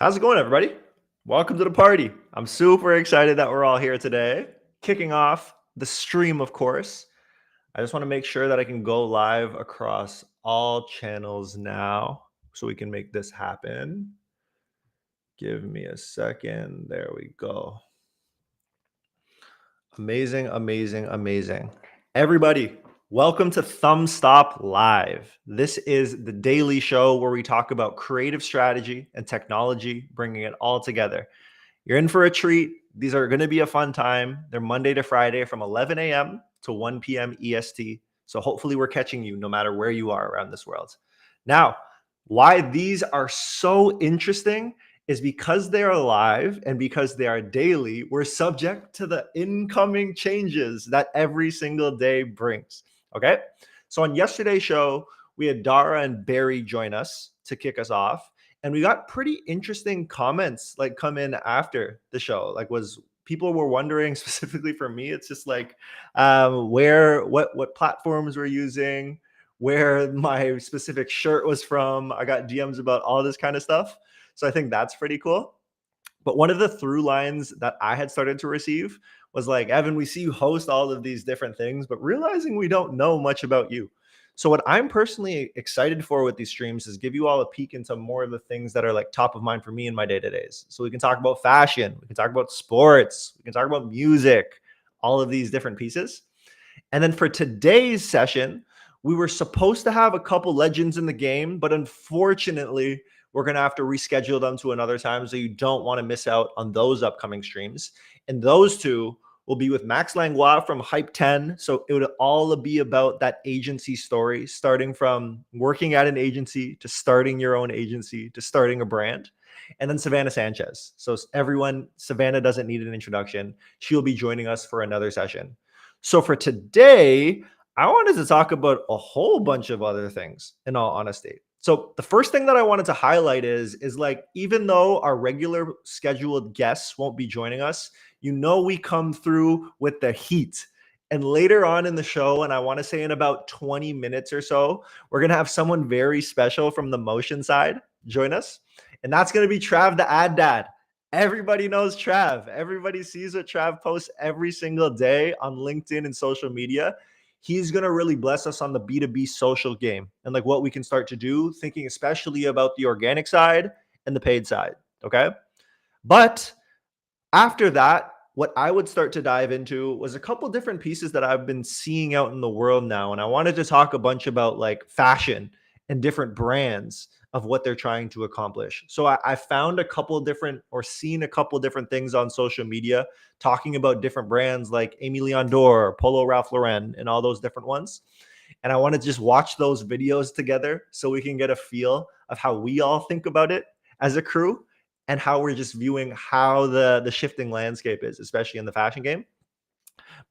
How's it going, everybody? Welcome to the party. I'm super excited that we're all here today. Kicking off the stream, of course. I just want to make sure that I can go live across all channels now so we can make this happen. Give me a second. There we go. Amazing, amazing, amazing. Everybody, welcome to ThumbstopLive. This is the daily show where we talk about creative strategy and technology, bringing it all together. You're in for a treat. These are going to be a fun time. They're Monday to Friday from 11 a.m. to 1 p.m. EST. So hopefully we're catching you no matter where you are around this world. Now, why these are so interesting is because they are live and because they are daily, we're subject to the incoming changes that every single day brings. Okay. So on yesterday's show, we had Dara and Barry join us to kick us off. And we got pretty interesting comments like come in after the show. Like was people were wondering specifically for me, it's just like what platforms we're using, where my specific shirt was from. I got DMs about all this kind of stuff. So I think that's pretty cool. But one of the through lines that I had started to receive was like, Evan, we see you host all of these different things, but realizing we don't know much about you. So what I'm personally excited for with these streams is give you all a peek into more of the things that are like top of mind for me in my day-to-days. So we can talk about fashion, we can talk about sports, we can talk about music, all of these different pieces. And then for today's session, we were supposed to have a couple legends in the game, but unfortunately, we're going to have to reschedule them to another time. So you don't want to miss out on those upcoming streams. And those two will be with Max Langlois from Hype 10. So it would all be about that agency story, starting from working at an agency to starting your own agency to starting a brand. And then Savannah Sanchez. So everyone, Savannah doesn't need an introduction. She'll be joining us for another session. So for today, I wanted to talk about a whole bunch of other things, in all honesty. So the first thing that I wanted to highlight is like, even though our regular scheduled guests won't be joining us, we come through with the heat. And later on in the show, and I want to say in about 20 minutes or so, we're going to have someone very special from the motion side join us. And that's going to be Trav the ad dad. Everybody knows Trav. Everybody sees what Trav posts every single day on LinkedIn and social media. He's going to really bless us on the B2B social game and like what we can start to do, thinking especially about the organic side and the paid side. Okay. But after that, what I would start to dive into was a couple different pieces that I've been seeing out in the world now. And I wanted to talk a bunch about like fashion and different brands of what they're trying to accomplish. So I found a couple different or seen a couple different things on social media talking about different brands like Amy Leon Dore, Polo Ralph Lauren, and all those different ones. And I want to just watch those videos together so we can get a feel of how we all think about it as a crew and how we're just viewing how the shifting landscape is, especially in the fashion game.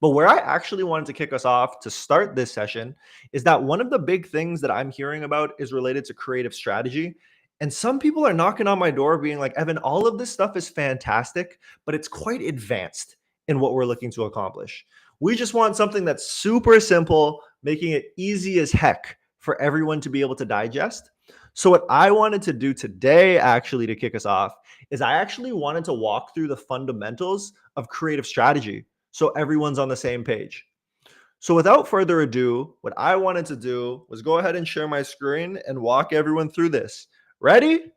But where I actually wanted to kick us off to start this session is that one of the big things that I'm hearing about is related to creative strategy. And some people are knocking on my door being like, Evan, all of this stuff is fantastic, but it's quite advanced in what we're looking to accomplish. We just want something that's super simple, making it easy as heck for everyone to be able to digest. So what I wanted to do today, actually, to kick us off, is I actually wanted to walk through the fundamentals of creative strategy so everyone's on the same page. So without further ado, what I wanted to do was go ahead and share my screen and walk everyone through this. Ready?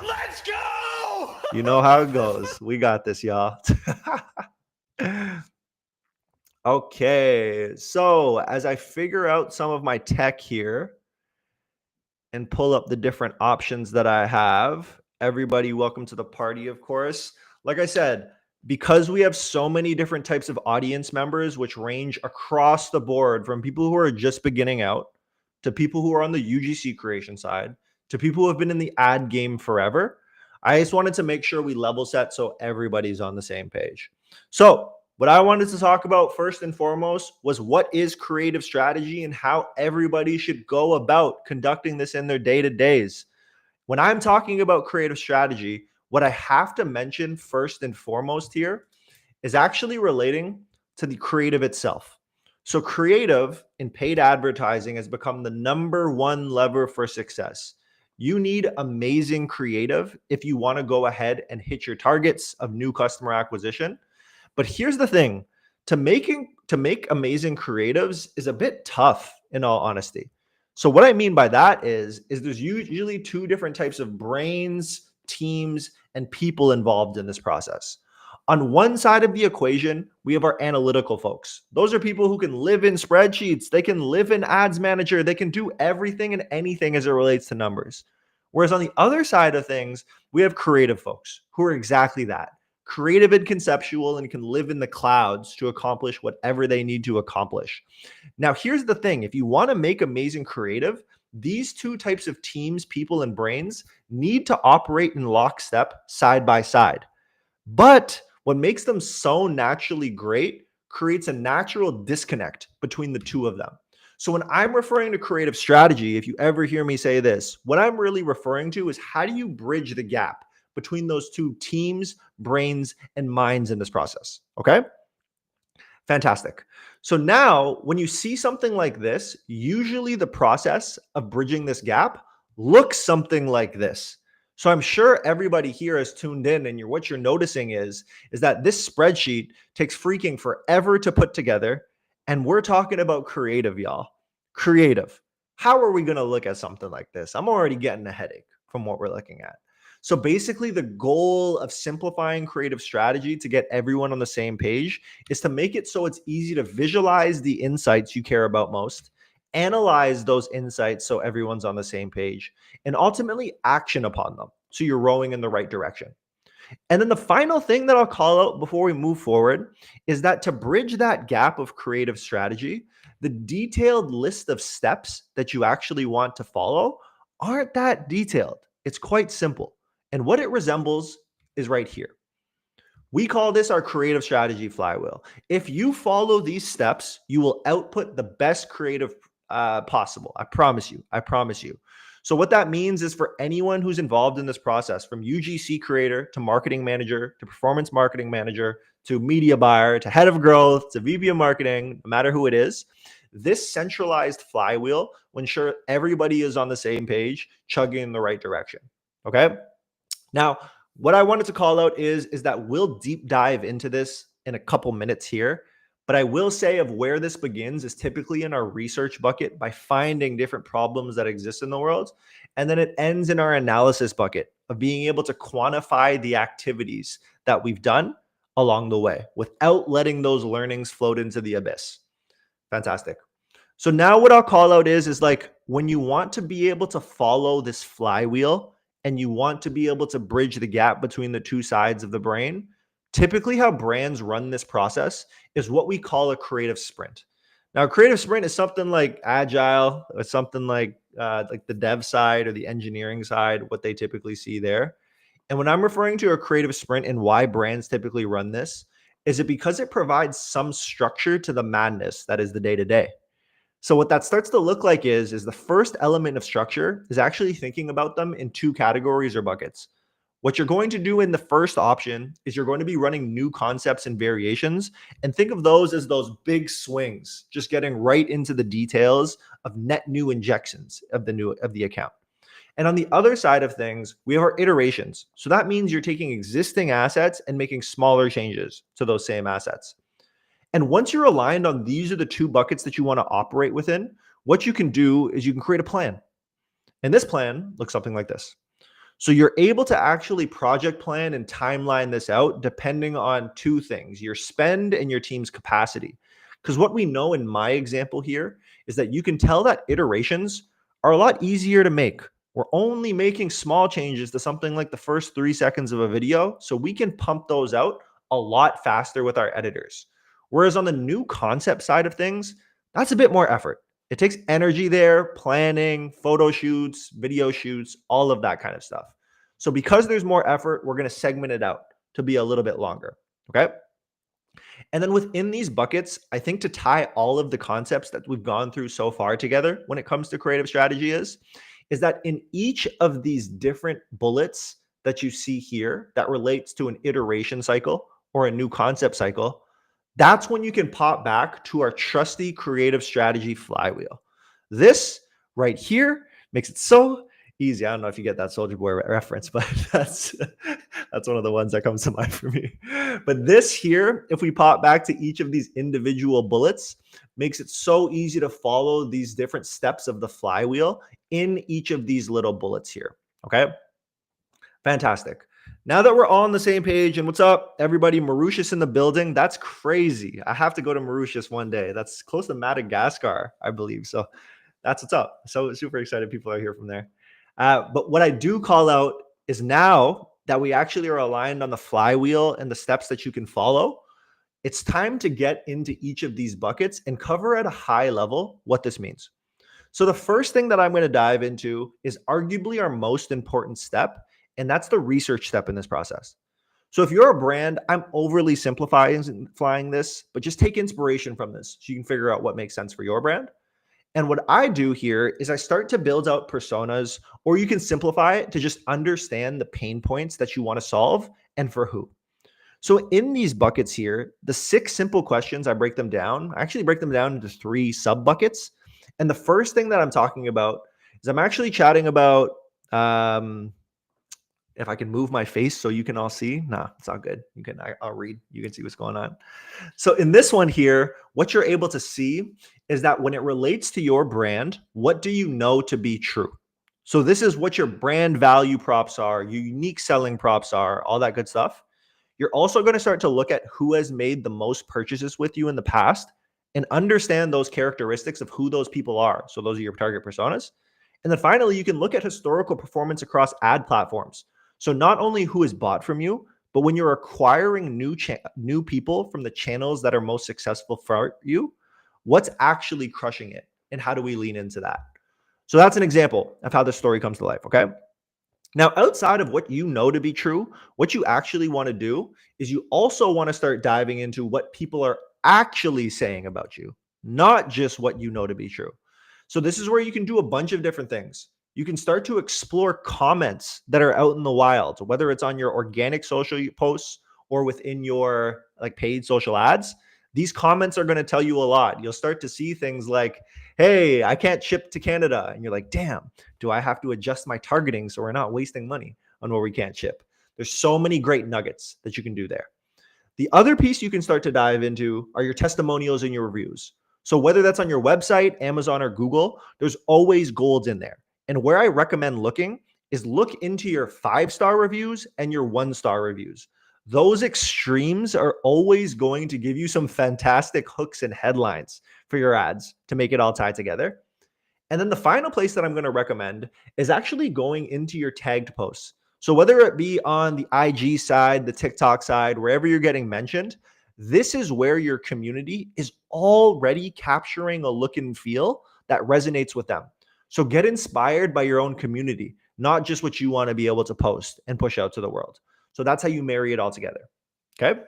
Let's go! You know how it goes. We got this, y'all. Okay, so as I figure out some of my tech here and pull up the different options that I have, everybody, welcome to the party, of course. Like I said, because we have so many different types of audience members, which range across the board from people who are just beginning out to people who are on the UGC creation side to people who have been in the ad game forever, I just wanted to make sure we level set so everybody's on the same page. So what I wanted to talk about first and foremost was what is creative strategy and how everybody should go about conducting this in their day-to-days. When I'm talking about creative strategy, what I have to mention first and foremost here is actually relating to the creative itself. So creative in paid advertising has become the number one lever for success. You need amazing creative if you want to go ahead and hit your targets of new customer acquisition. But here's the thing, to make amazing creatives is a bit tough, in all honesty. So what I mean by that is there's usually two different types of brains, teams, and people involved in this process. On one side of the equation, we have our analytical folks. Those are people who can live in spreadsheets, they can live in ads manager, they can do everything and anything as it relates to numbers. Whereas on the other side of things, we have creative folks who are exactly that, creative and conceptual, and can live in the clouds to accomplish whatever they need to accomplish. Now, here's the thing, if you want to make amazing creative, these two types of teams, people and brains, need to operate in lockstep side by side. But what makes them so naturally great creates a natural disconnect between the two of them. So when I'm referring to creative strategy, if you ever hear me say this, what I'm really referring to is how do you bridge the gap between those two teams, brains, and minds in this process? Okay. Fantastic. So now, when you see something like this, usually the process of bridging this gap looks something like this. So I'm sure everybody here is tuned in, and what you're noticing is that this spreadsheet takes freaking forever to put together, and we're talking about creative, y'all. Creative. How are we going to look at something like this? I'm already getting a headache from what we're looking at. So basically, the goal of simplifying creative strategy to get everyone on the same page is to make it so it's easy to visualize the insights you care about most, analyze those insights so everyone's on the same page, and ultimately action upon them so you're rowing in the right direction. And then the final thing that I'll call out before we move forward is that to bridge that gap of creative strategy, the detailed list of steps that you actually want to follow aren't that detailed. It's quite simple. And what it resembles is right here. We call this our creative strategy flywheel. If you follow these steps, you will output the best creative possible. I promise you. I promise you. So what that means is for anyone who's involved in this process, from UGC creator to marketing manager to performance marketing manager to media buyer to head of growth to VP of marketing, no matter who it is, this centralized flywheel will ensure everybody is on the same page, chugging in the right direction. Okay. Now, what I wanted to call out is that we'll deep dive into this in a couple minutes here, but I will say of where this begins is typically in our research bucket by finding different problems that exist in the world. And then it ends in our analysis bucket of being able to quantify the activities that we've done along the way without letting those learnings float into the abyss. Fantastic. So now what I'll call out is like when you want to be able to follow this flywheel and you want to be able to bridge the gap between the two sides of the brain, typically how brands run this process is what we call a creative sprint. Now, a creative sprint is something like agile, or something like the dev side or the engineering side, what they typically see there. And when I'm referring to a creative sprint and why brands typically run this, is it because it provides some structure to the madness that is the day-to-day. So what that starts to look like is the first element of structure is actually thinking about them in two categories or buckets. What you're going to do in the first option is you're going to be running new concepts and variations, and think of those as those big swings, just getting right into the details of net new injections of the account. And on the other side of things, we have our iterations. So that means you're taking existing assets and making smaller changes to those same assets. And once you're aligned on these are the two buckets that you want to operate within, what you can do is you can create a plan. And this plan looks something like this. So you're able to actually project plan and timeline this out depending on two things, your spend and your team's capacity. Because what we know in my example here is that you can tell that iterations are a lot easier to make. We're only making small changes to something like the first 3 seconds of a video, so we can pump those out a lot faster with our editors. Whereas on the new concept side of things, that's a bit more effort. It takes energy there, planning, photo shoots, video shoots, all of that kind of stuff. So because there's more effort, we're going to segment it out to be a little bit longer. Okay. And then within these buckets, I think to tie all of the concepts that we've gone through so far together when it comes to creative strategy is that in each of these different bullets that you see here that relates to an iteration cycle or a new concept cycle, that's when you can pop back to our trusty creative strategy flywheel. This right here makes it so Easy. I don't know if you get that Soldier Boy reference, but that's one of the ones that comes to mind for me. But this here, if we pop back to each of these individual bullets, makes it so easy to follow these different steps of the flywheel in each of these little bullets here. Okay. Fantastic. Now that we're all on the same page, and what's up, everybody? Mauritius in the building. That's crazy. I have to go to Mauritius one day. That's close to Madagascar, I believe. So that's what's up. So super excited people are here from there. But what I do call out is now that we actually are aligned on the flywheel and the steps that you can follow, it's time to get into each of these buckets and cover at a high level what this means. So the first thing that I'm going to dive into is arguably our most important step, and that's the research step in this process. So if you're a brand, I'm overly simplifying this, but just take inspiration from this so you can figure out what makes sense for your brand. And what I do here is I start to build out personas, or you can simplify it to just understand the pain points that you want to solve and for who. So in these buckets here, the 6 simple questions, I actually break them down into 3 sub buckets. And the first thing that I'm talking about is I'm actually chatting about, if I can move my face so you can all see. Nah, it's all good. I'll read. You can see what's going on. So in this one here, what you're able to see is that when it relates to your brand, what do you know to be true? So this is what your brand value props are, your unique selling props are, all that good stuff. You're also going to start to look at who has made the most purchases with you in the past and understand those characteristics of who those people are. So those are your target personas. And then finally, you can look at historical performance across ad platforms. So not only who has bought from you, but when you're acquiring new people from the channels that are most successful for you, what's actually crushing it and how do we lean into that? So that's an example of how this story comes to life, okay? Now, outside of what you know to be true, what you actually want to do is you also want to start diving into what people are actually saying about you, not just what you know to be true. So this is where you can do a bunch of different things. You can start to explore comments that are out in the wild, whether it's on your organic social posts or within your paid social ads. These comments are going to tell you a lot. You'll start to see things like, hey, I can't ship to Canada. And you're like, damn, do I have to adjust my targeting so we're not wasting money on where we can't ship? There's so many great nuggets that you can do there. The other piece you can start to dive into are your testimonials and your reviews. So whether that's on your website, Amazon, or Google, there's always gold in there. And where I recommend looking is look into your 5-star reviews and your 1-star reviews. Those extremes are always going to give you some fantastic hooks and headlines for your ads to make it all tie together. And then the final place that I'm going to recommend is actually going into your tagged posts. So whether it be on the IG side, the TikTok side, wherever you're getting mentioned, this is where your community is already capturing a look and feel that resonates with them. So get inspired by your own community, not just what you want to be able to post and push out to the world. So that's how you marry it all together. Okay.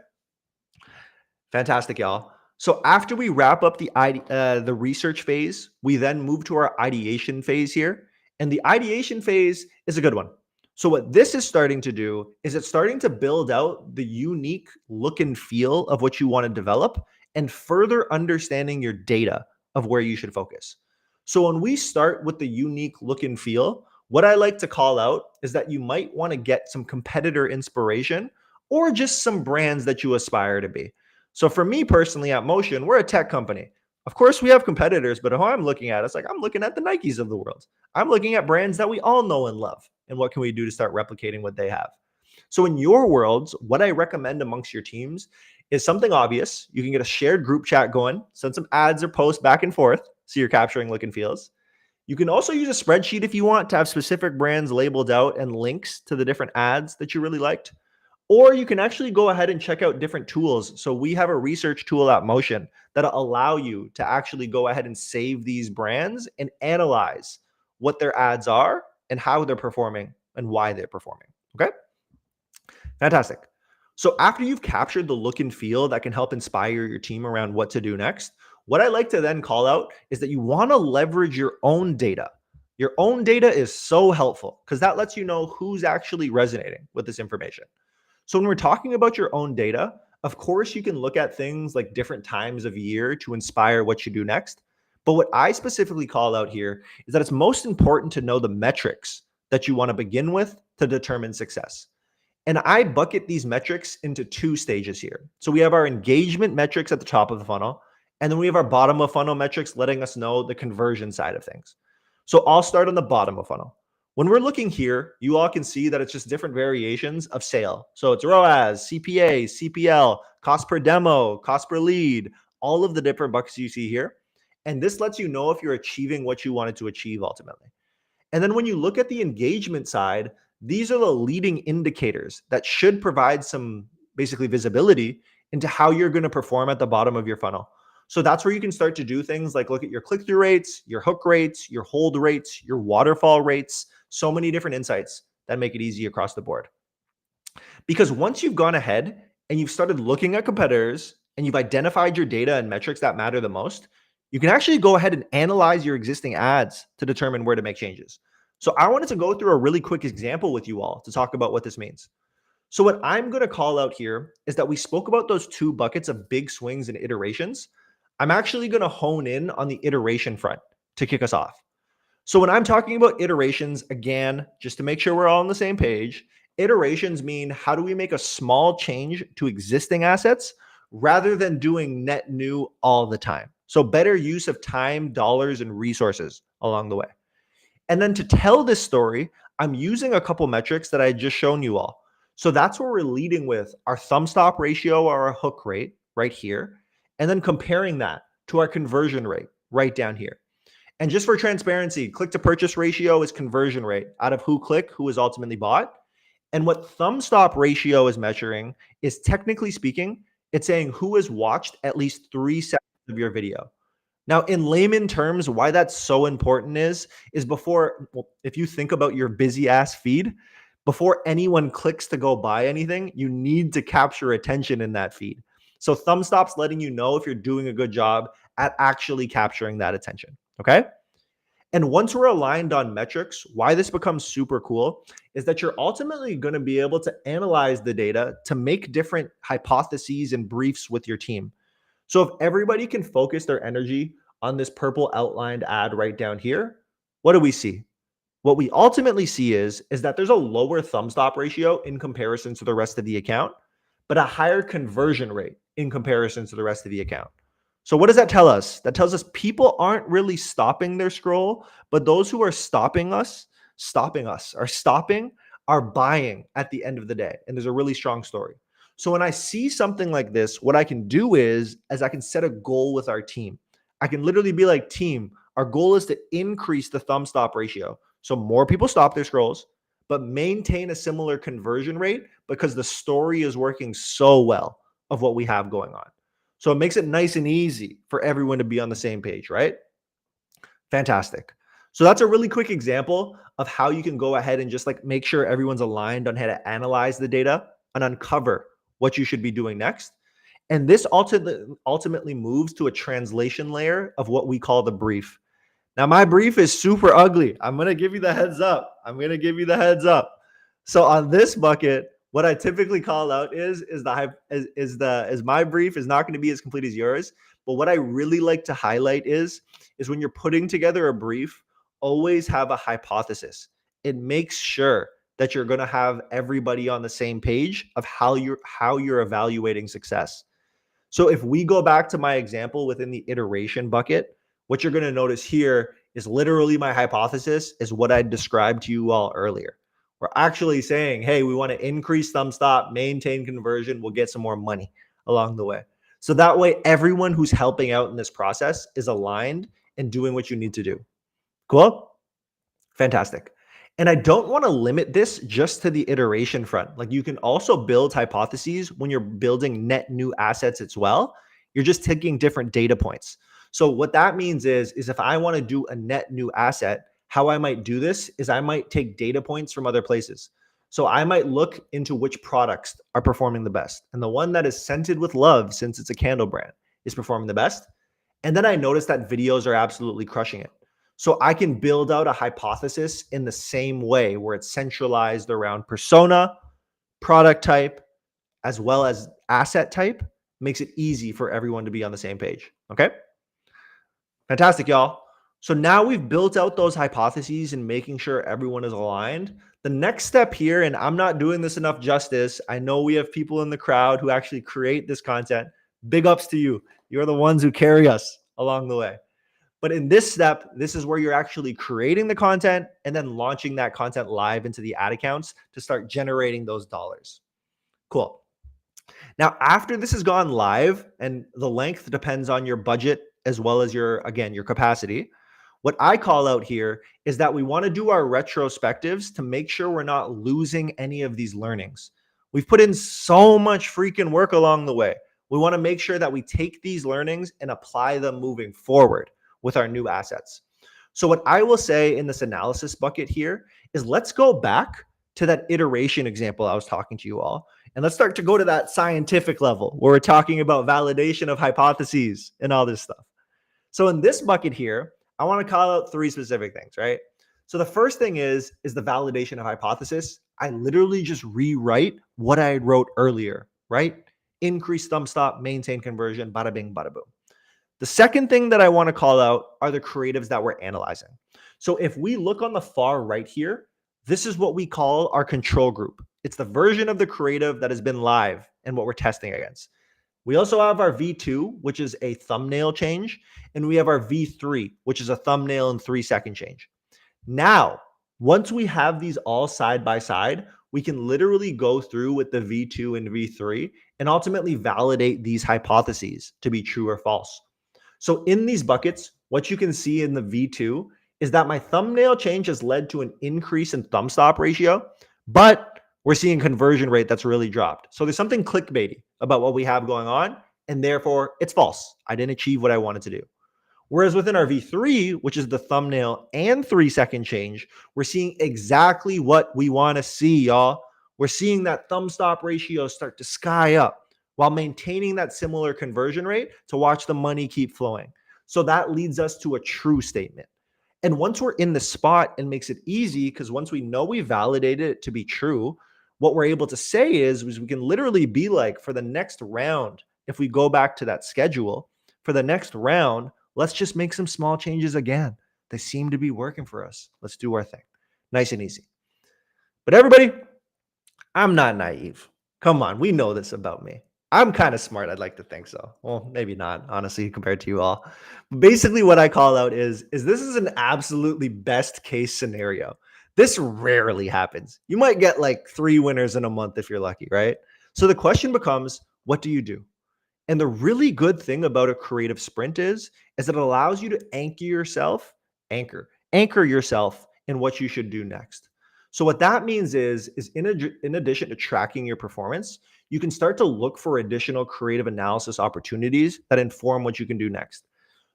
Fantastic, y'all. So after we wrap up the research phase, we then move to our ideation phase here. And the ideation phase is a good one. So what this is starting to do is it's starting to build out the unique look and feel of what you want to develop and further understanding your data of where you should focus. So when we start with the unique look and feel, what I like to call out is that you might want to get some competitor inspiration or just some brands that you aspire to be. So for me personally at Motion, we're a tech company. Of course, we have competitors, but who I'm looking at, it's like I'm looking at the Nikes of the world. I'm looking at brands that we all know and love. And what can we do to start replicating what they have? So in your worlds, what I recommend amongst your teams is something obvious. You can get a shared group chat going, send some ads or posts back and forth so you're capturing look and feels. You can also use a spreadsheet if you want to have specific brands labeled out and links to the different ads that you really liked. Or you can actually go ahead and check out different tools. So we have a research tool at Motion that'll allow you to actually go ahead and save these brands and analyze what their ads are and how they're performing and why they're performing. Okay. Fantastic. So after you've captured the look and feel that can help inspire your team around what to do next, what I like to then call out is that you want to leverage your own data. Your own data is so helpful because that lets you know who's actually resonating with this information. So when we're talking about your own data, of course, you can look at things like different times of year to inspire what you do next. But what I specifically call out here is that it's most important to know the metrics that you want to begin with to determine success. And I bucket these metrics into two stages here. So we have our engagement metrics at the top of the funnel, and then we have our bottom of funnel metrics letting us know the conversion side of things. So I'll start on the bottom of funnel. When we're looking here, you all can see that it's just different variations of sale. So it's ROAS, CPA, CPL, cost per demo, cost per lead, all of the different buckets you see here. And this lets you know if you're achieving what you wanted to achieve ultimately. And then when you look at the engagement side, these are the leading indicators that should provide some basically visibility into how you're going to perform at the bottom of your funnel. So that's where you can start to do things like look at your click-through rates, your hook rates, your hold rates, your waterfall rates, so many different insights that make it easy across the board. Because once you've gone ahead and you've started looking at competitors and you've identified your data and metrics that matter the most, you can actually go ahead and analyze your existing ads to determine where to make changes. So I wanted to go through a really quick example with you all to talk about what this means. So what I'm going to call out here is that we spoke about those two buckets of big swings and iterations. I'm actually going to hone in on the iteration front to kick us off. So when I'm talking about iterations, again, just to make sure we're all on the same page, iterations mean how do we make a small change to existing assets rather than doing net new all the time. So better use of time, dollars, and resources along the way. And then to tell this story, I'm using a couple metrics that I had just shown you all. So that's where we're leading with our thumb stop ratio or our hook rate right here, and then comparing that to our conversion rate right down here. And just for transparency, click to purchase ratio is conversion rate out of who click, who is ultimately bought. And what thumb stop ratio is measuring is technically speaking, it's saying who has watched at least 3 seconds of your video. Now, in layman terms, why that's so important is before, if you think about your busy ass feed, before anyone clicks to go buy anything, you need to capture attention in that feed. So ThumbStop's letting you know if you're doing a good job at actually capturing that attention. Okay. And once we're aligned on metrics, why this becomes super cool is that you're ultimately going to be able to analyze the data to make different hypotheses and briefs with your team. So if everybody can focus their energy on this purple outlined ad right down here, what do we see? What we ultimately see is that there's a lower thumb stop ratio in comparison to the rest of the account, but a higher conversion rate in comparison to the rest of the account. So what does that tell us? That tells us people aren't really stopping their scroll, but those who are stopping are buying at the end of the day. And there's a really strong story. So when I see something like this, what I can do is I can set a goal with our team. I can literally be like, team, our goal is to increase the thumb stop ratio. So more people stop their scrolls, but maintain a similar conversion rate because the story is working so well of what we have going on. So it makes it nice and easy for everyone to be on the same page, right? Fantastic. So that's a really quick example of how you can go ahead and just like make sure everyone's aligned on how to analyze the data and uncover what you should be doing next. And this ultimately moves to a translation layer of what we call the brief. Now, my brief is super ugly. I'm going to give you the heads up. So on this bucket, what I typically call out is my brief is not going to be as complete as yours. But what I really like to highlight is when you're putting together a brief, always have a hypothesis. It makes sure that you're going to have everybody on the same page of how you're evaluating success. So if we go back to my example within the iteration bucket, what you're going to notice here is literally my hypothesis is what I described to you all earlier. We're actually saying, hey, we want to increase thumb stop, maintain conversion, we'll get some more money along the way. So that way, everyone who's helping out in this process is aligned and doing what you need to do. Cool? Fantastic. And I don't want to limit this just to the iteration front. Like you can also build hypotheses when you're building net new assets as well. You're just taking different data points. So what that means is if I want to do a net new asset, how I might do this is I might take data points from other places. So I might look into which products are performing the best. And the one that is scented with love, since it's a candle brand, is performing the best. And then I notice that videos are absolutely crushing it. So I can build out a hypothesis in the same way where it's centralized around persona, product type, as well as asset type. Makes it easy for everyone to be on the same page. Okay. Fantastic, y'all. So now we've built out those hypotheses and making sure everyone is aligned. The next step here, and I'm not doing this enough justice, I know we have people in the crowd who actually create this content. Big ups to you. You're the ones who carry us along the way. But in this step, this is where you're actually creating the content and then launching that content live into the ad accounts to start generating those dollars. Cool. Now, after this has gone live, and the length depends on your budget as well as your capacity, what I call out here is that we want to do our retrospectives to make sure we're not losing any of these learnings. We've put in so much freaking work along the way. We want to make sure that we take these learnings and apply them moving forward with our new assets. So what I will say in this analysis bucket here is let's go back to that iteration example I was talking to you all. And let's start to go to that scientific level where we're talking about validation of hypotheses and all this stuff. So in this bucket here, I want to call out 3 specific things, right? So the first thing is the validation of hypothesis. I literally just rewrite what I wrote earlier, right? Increase thumb stop, maintain conversion, bada bing, bada boom. The second thing that I want to call out are the creatives that we're analyzing. So if we look on the far right here, this is what we call our control group. It's the version of the creative that has been live and what we're testing against. We also have our V2, which is a thumbnail change, and we have our V3, which is a thumbnail and 3-second change. Now, once we have these all side by side, we can literally go through with the V2 and V3 and ultimately validate these hypotheses to be true or false. So in these buckets, what you can see in the V2 is that my thumbnail change has led to an increase in thumb stop ratio, but we're seeing conversion rate that's really dropped. So there's something clickbaity about what we have going on, and therefore it's false. I didn't achieve what I wanted to do. Whereas within our V3, which is the thumbnail and 3-second change, we're seeing exactly what we want to see, y'all. We're seeing that thumb stop ratio start to sky up while maintaining that similar conversion rate to watch the money keep flowing. So that leads us to a true statement. And once we're in the spot, it makes it easy because once we know we validated it to be true, what we're able to say is we can literally be like, for the next round, if we go back to that schedule, for the next round, let's just make some small changes again. They seem to be working for us. Let's do our thing. Nice and easy. But everybody, I'm not naive. Come on, we know this about me. I'm kind of smart. I'd like to think so. Well, maybe not, honestly, compared to you all. Basically, what I call out is this is an absolutely best case scenario. This rarely happens. You might get like 3 winners in a month if you're lucky, right? So the question becomes, what do you do? And the really good thing about a creative sprint is it allows you to anchor yourself in what you should do next. So what that means is in addition to tracking your performance, you can start to look for additional creative analysis opportunities that inform what you can do next.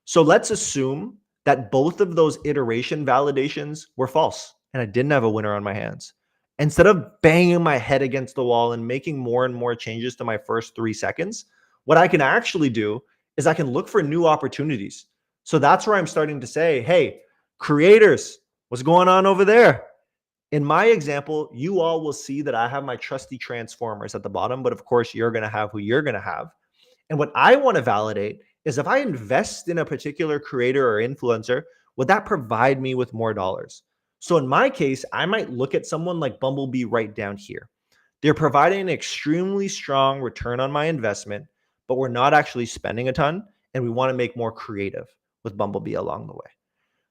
So let's assume that both of those iteration validations were false and I didn't have a winner on my hands. Instead of banging my head against the wall and making more and more changes to my first 3 seconds, what I can actually do is I can look for new opportunities. So that's where I'm starting to say, hey, creators, what's going on over there? In my example, you all will see that I have my trusty transformers at the bottom, but of course you're going to have who you're going to have. And what I want to validate is if I invest in a particular creator or influencer, would that provide me with more dollars? So in my case, I might look at someone like Bumblebee right down here. They're providing an extremely strong return on my investment, but we're not actually spending a ton, and we want to make more creative with Bumblebee along the way.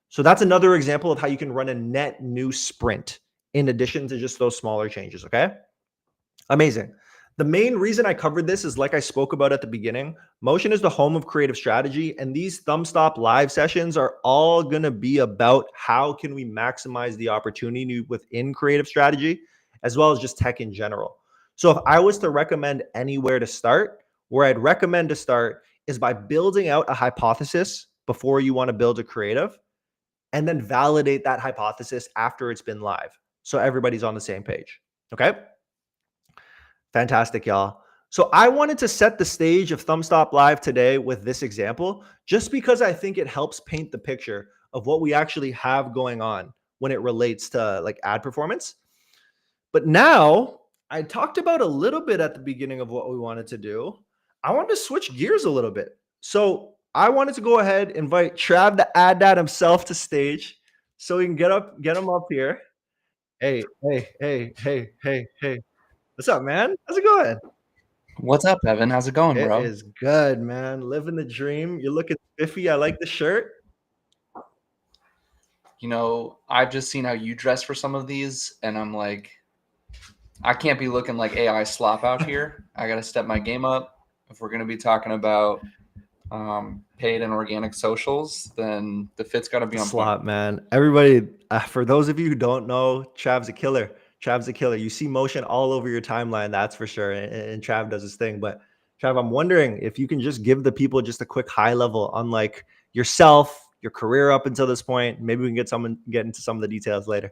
So that's another example of how you can run a net new sprint in addition to just those smaller changes, okay? Amazing. The main reason I covered this is like I spoke about at the beginning, Motion is the home of creative strategy, and these ThumbstopLive sessions are all going to be about how can we maximize the opportunity within creative strategy, as well as just tech in general. So if I was to recommend anywhere to start, where I'd recommend to start is by building out a hypothesis before you want to build a creative, and then validate that hypothesis after it's been live. So everybody's on the same page, okay? Fantastic, y'all. So I wanted to set the stage of ThumbstopLive today with this example, just because I think it helps paint the picture of what we actually have going on when it relates to like ad performance. But now I talked about a little bit at the beginning of what we wanted to do. I wanted to switch gears a little bit. So I wanted to go ahead invite Trav to add that himself to stage so we can get him up here. Hey, hey, hey, hey, hey, hey. What's up, man? How's it going? What's up, Evan? How's it going, It bro? is good, man. Living the dream. You're looking spiffy. I like the shirt. You know, I've just seen how you dress for some of these, and I'm like, I can't be looking like AI slop out here. I got to step my game up. If we're going to be talking about paid and organic socials, then the fit's got to be The on point. slot, man. Everybody, for those of you who don't know, Trav's a killer. Trav's a killer. You see motion all over your timeline, that's for sure. And Trav does his thing. But Trav, I'm wondering if you can just give the people just a quick high level on like yourself, your career up until this point. Maybe we can get into some of the details later.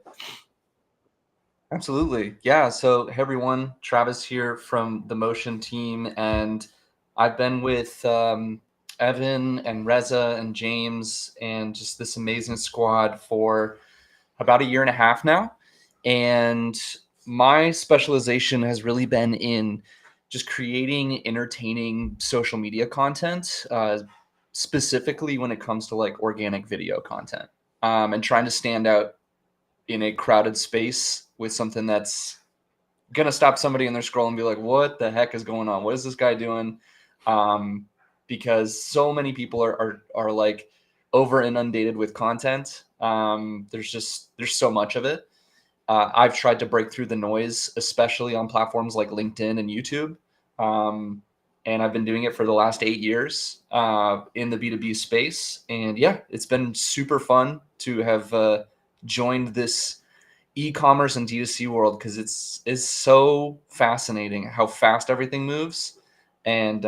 Absolutely. Yeah. So, hey, everyone. Travis here from the Motion team. And I've been with Evan and Reza and James and just this amazing squad for about a year and a half now. And my specialization has really been in just creating entertaining social media content, specifically when it comes to like organic video content, and trying to stand out in a crowded space with something that's gonna stop somebody in their scroll and be like, "What the heck is going on? What is this guy doing?" Because so many people are like over inundated with content. There's so much of it. I've tried to break through the noise, especially on platforms like LinkedIn and YouTube. And I've been doing it for the last 8 years in the B2B space. And yeah, it's been super fun to have joined this e-commerce and D2C world because it's so fascinating how fast everything moves. And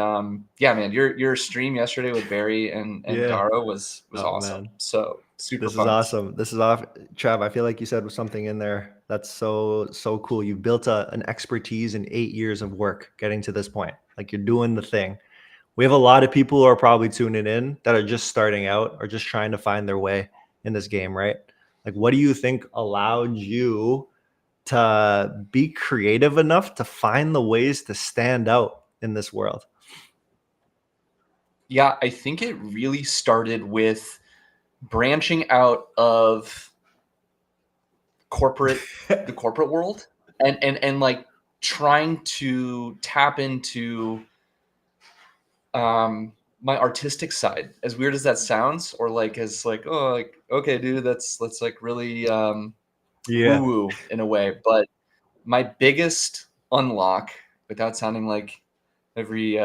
yeah, man, your stream yesterday with Barry and Yeah. Dara was Oh, awesome. man. So super This is fun. awesome. This is off, Trav. I feel like you said something in there that's so cool. You've built an expertise in 8 years of work getting to this point. Like you're doing the thing. We have a lot of people who are probably tuning in that are just starting out or just trying to find their way in this game, right? Like, what do you think allowed you to be creative enough to find the ways to stand out in this world? Yeah, I think it really started with branching out of the corporate world and like trying to tap into my artistic side, as weird as that sounds, or like as like, oh, like, okay, dude, that's like really woo Yeah. woo in a way. But my biggest unlock, without sounding like every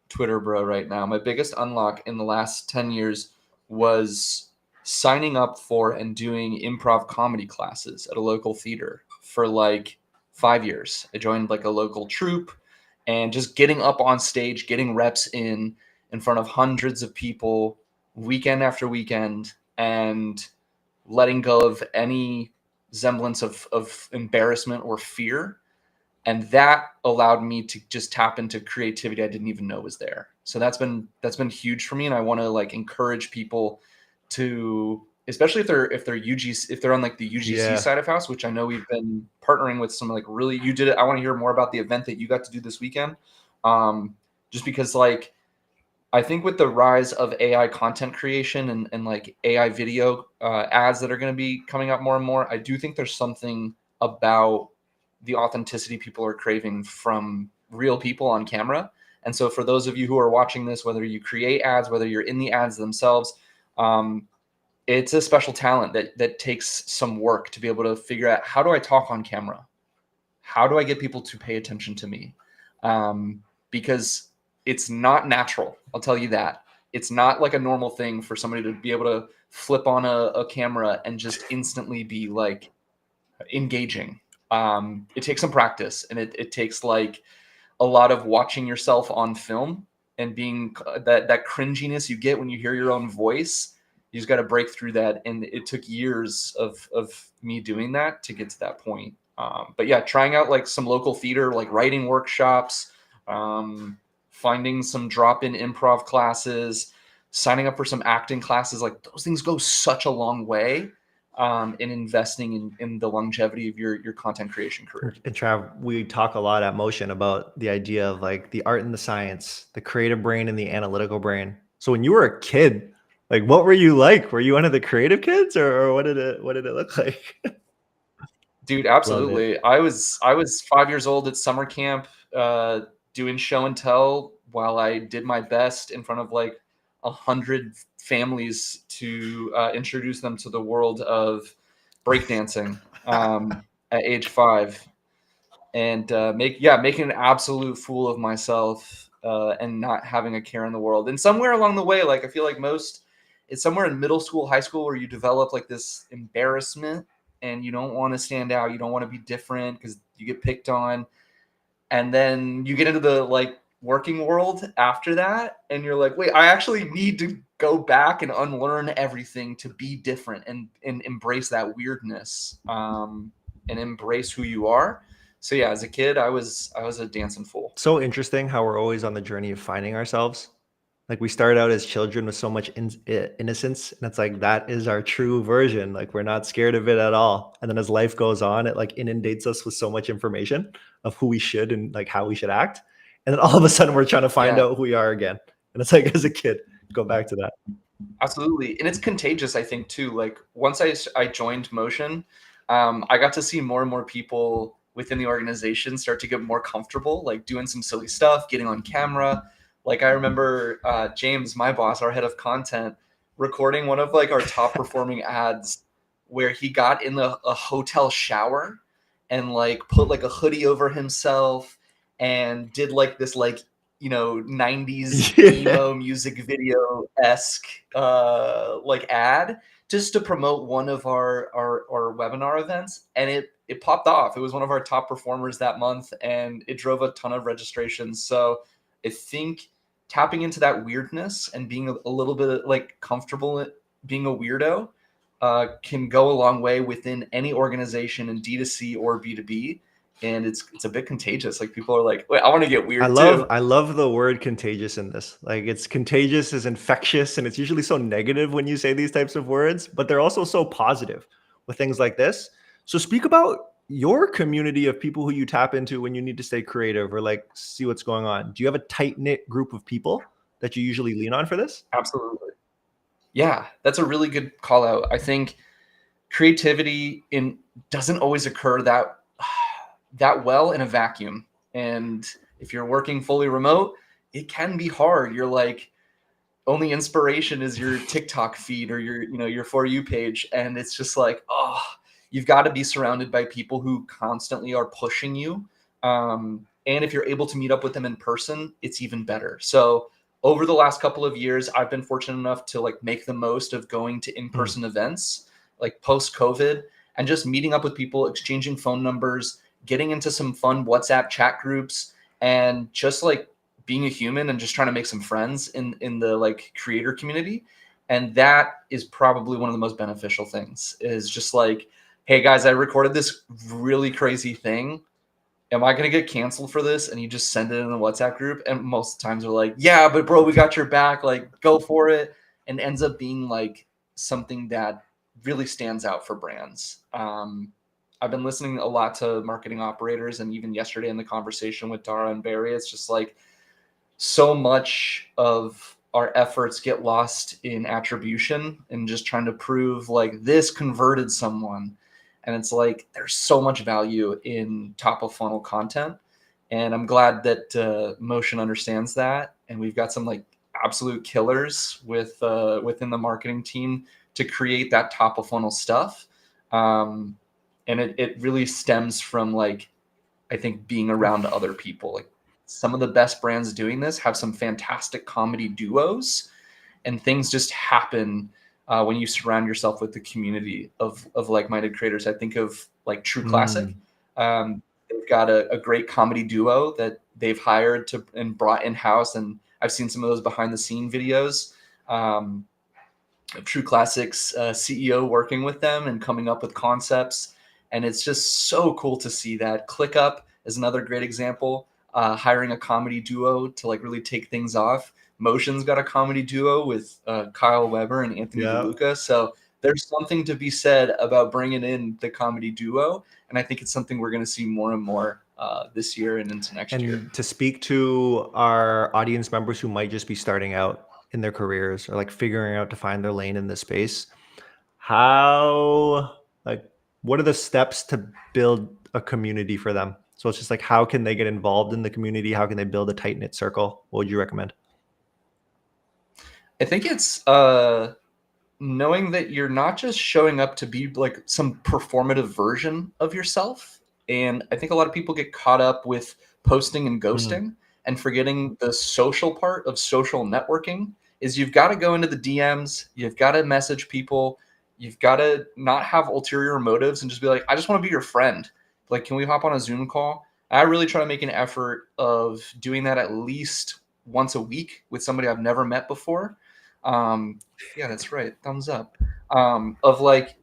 Twitter bro right now, my biggest unlock in the last 10 years was signing up for and doing improv comedy classes at a local theater for like 5 years. I joined like a local troupe and just getting up on stage, getting reps in front of hundreds of people weekend after weekend and letting go of any semblance of embarrassment or fear. And that allowed me to just tap into creativity I didn't even know was there. So that's been huge for me. And I want to like encourage people to, especially if they're UGC, if they're on like the UGC Yeah. side of house, which I know we've been partnering with some like really, you did it. I want to hear more about the event that you got to do this weekend. Just because like I think with the rise of AI content creation and like AI video ads that are going to be coming out more and more, I do think there's something about the authenticity people are craving from real people on camera. And so for those of you who are watching this, whether you create ads, whether you're in the ads themselves, it's a special talent that takes some work to be able to figure out, how do I talk on camera? How do I get people to pay attention to me? Because it's not natural. I'll tell you that. It's not like a normal thing for somebody to be able to flip on a camera and just instantly be like engaging. It takes some practice, and it takes like a lot of watching yourself on film and being that cringiness you get when you hear your own voice. You just got to break through that, and it took years of me doing that to get to that point. But yeah, trying out like some local theater, like writing workshops, finding some drop-in improv classes, signing up for some acting classes. Like those things go such a long way in investing in the longevity of your content creation career. And Trav, we talk a lot at Motion about the idea of like the art and the science, the creative brain and the analytical brain. So when you were a kid, like what were you like? Were you one of the creative kids, or what did it look like? Dude, Love it. absolutely. I was 5 years old at summer camp, doing show and tell while I did my best in front of like 100 families to introduce them to the world of breakdancing at age 5, and making an absolute fool of myself, and not having a care in the world. And somewhere along the way, like I feel like it's somewhere in middle school, high school, where you develop like this embarrassment and you don't want to stand out, you don't want to be different because you get picked on, and then you get into the like working world after that, and you're like, wait, I actually need to go back and unlearn everything to be different and embrace that weirdness, and embrace who you are. So yeah, as a kid, I was a dancing fool. So interesting how we're always on the journey of finding ourselves. Like we start out as children with so much innocence, and it's like that is our true version. Like we're not scared of it at all. And then as life goes on, it like inundates us with so much information of who we should and like how we should act. And then all of a sudden we're trying to find Yeah, out who we are again. And it's like as a kid, go back to that. absolutely. And it's contagious, I think, too. Like once I joined Motion, I got to see more and more people within the organization start to get more comfortable, like doing some silly stuff, getting on camera. Like I remember James, my boss, our head of content, recording one of like our top performing ads where he got in a hotel shower and like put like a hoodie over himself and did like this like 90s Yeah. emo music video esque like ad just to promote one of our webinar events, and it popped off. It was one of our top performers that month, and it drove a ton of registrations. So I think tapping into that weirdness and being a little bit like comfortable being a weirdo can go a long way within any organization in D2C or B2B. And it's a bit contagious. Like people are like, wait, I want to get weird too. I love the word contagious in this. Like it's contagious is infectious, and it's usually so negative when you say these types of words, but they're also so positive with things like this. So speak about your community of people who you tap into when you need to stay creative or like see what's going on. Do you have a tight-knit group of people that you usually lean on for this? Absolutely. Yeah, that's a really good call out. I think creativity in doesn't always occur that well in a vacuum. And if you're working fully remote, it can be hard. You're like only inspiration is your TikTok feed or your For You page, and it's just like, oh, you've got to be surrounded by people who constantly are pushing you. And if you're able to meet up with them in person, it's even better. So over the last couple of years, I've been fortunate enough to like make the most of going to Mm. in-person events like post COVID and just meeting up with people, exchanging phone numbers, getting into some fun WhatsApp chat groups, and just like being a human and just trying to make some friends in the like creator community. And that is probably one of the most beneficial things is just like, hey guys, I recorded this really crazy thing. Am I going to get canceled for this? And you just send it in the WhatsApp group. And most times they're like, yeah, but bro, we got your back. Like, go for it. And ends up being like something that really stands out for brands. I've been listening a lot to marketing operators, and even yesterday in the conversation with Dara and Barry, it's just like so much of our efforts get lost in attribution and just trying to prove like this converted someone. And it's like there's so much value in top of funnel content. And I'm glad that Motion understands that. And we've got some like absolute killers within the marketing team to create that top of funnel stuff. And it really stems from like, I think being around other people. Like some of the best brands doing this have some fantastic comedy duos, and things just happen when you surround yourself with the community of like-minded creators. I think of like True Classic. Mm. They've got a great comedy duo that they've hired to and brought in-house, and I've seen some of those behind the scene videos of True Classic's CEO working with them and coming up with concepts. And it's just so cool to see that. ClickUp is another great example, hiring a comedy duo to like really take things off. Motion's got a comedy duo with Kyle Weber and Anthony Yeah. DeLuca. So there's something to be said about bringing in the comedy duo. And I think it's something we're going to see more and more this year and into next year. And to speak to our audience members who might just be starting out, in their careers or like figuring out to find their lane in this space, how, like, what are the steps to build a community for them? So it's just like, how can they get involved in the community? How can they build a tight knit circle? What would you recommend? I think it's knowing that you're not just showing up to be like some performative version of yourself. And I think a lot of people get caught up with posting and ghosting and forgetting the social part of social networking is you've got to go into the DMs, you've got to message people, you've got to not have ulterior motives and just be like, I just want to be your friend. Like, can we hop on a Zoom call? I really try to make an effort of doing that at least once a week with somebody I've never met before. Yeah, that's right. Thumbs up. Of like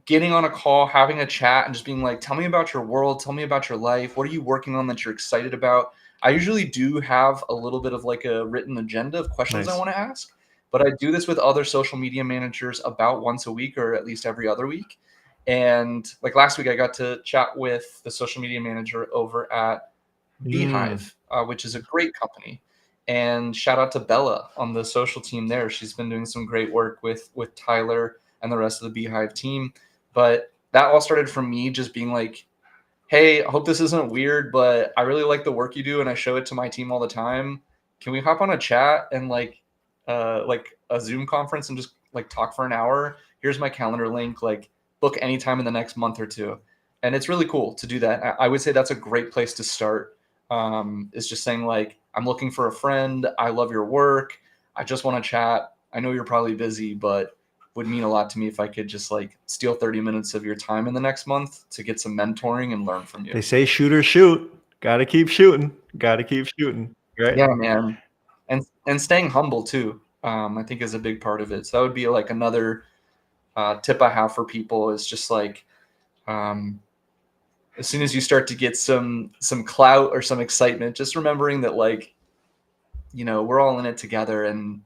getting on a call, having a chat, and just being like, tell me about your world, tell me about your life. What are you working on that you're excited about? I usually do have a little bit of like a written agenda of questions I Nice. want to ask, but I do this with other social media managers about once a week or at least every other week. And like last week, I got to chat with the social media manager over at Beehive, which is a great company. And shout out to Bella on the social team there. She's been doing some great work with Tyler and the rest of the Beehive team. But that all started from me just being like, hey, I hope this isn't weird, but I really like the work you do and I show it to my team all the time. Can we hop on a chat and like a Zoom conference and just like talk for an hour? Here's my calendar link, like book anytime in the next month or two. And it's really cool to do that. I would say that's a great place to start. Is just saying like, I'm looking for a friend. I love your work. I just want to chat. I know you're probably busy, but would mean a lot to me if I could just like steal 30 minutes of your time in the next month to get some mentoring and learn from you. They say shoot or shoot. Gotta keep shooting. Gotta keep shooting. Right. Yeah, man. And staying humble too, I think is a big part of it. So that would be like another tip I have for people is just like, as soon as you start to get some clout or some excitement, just remembering that like, you know, we're all in it together and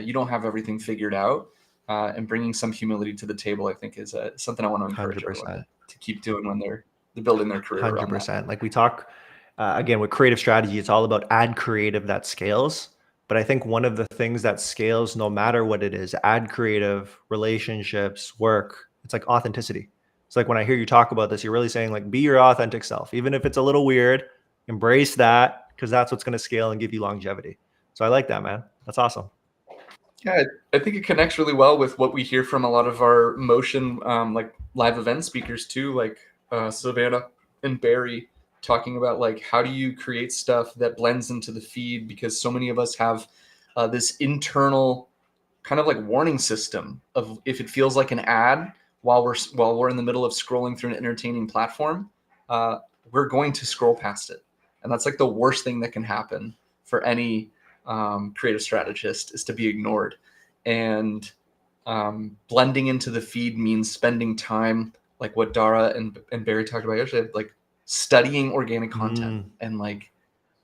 you don't have everything figured out. And bringing some humility to the table, I think, is something I want to encourage everyone 100%. to keep doing when they're building their career around that. 100%. Like we talk again with creative strategy, it's all about ad creative that scales. But I think one of the things that scales, no matter what it is, ad creative, relationships, work, it's like authenticity. It's like when I hear you talk about this, you're really saying like be your authentic self, even if it's a little weird, embrace that because that's what's going to scale and give you longevity. So I like that, man. That's awesome. Yeah, I think it connects really well with what we hear from a lot of our motion, like live event speakers too, like Savannah and Barry talking about like how do you create stuff that blends into the feed because so many of us have this internal kind of like warning system of if it feels like an ad while we're in the middle of scrolling through an entertaining platform, we're going to scroll past it, and that's like the worst thing that can happen for any creative strategist is to be ignored. And blending into the feed means spending time, like what Dara and Barry talked about yesterday, like studying organic content and like,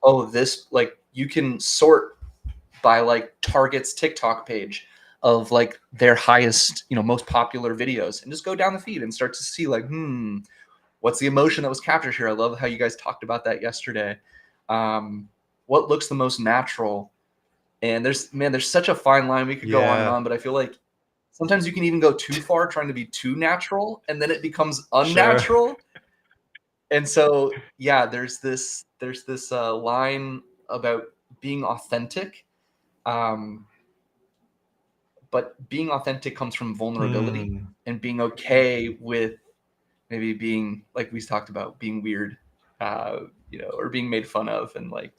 oh, this like you can sort by like Target's TikTok page of like their highest, you know, most popular videos and just go down the feed and start to see like, what's the emotion that was captured here? I love how you guys talked about that yesterday. What looks the most natural? And there's such a fine line. We could go on and on, but I feel like sometimes you can even go too far trying to be too natural and then it becomes unnatural. Sure. And so, yeah, there's this line about being authentic. But being authentic comes from vulnerability and being okay with maybe being, like we talked about, being weird, you know, or being made fun of and like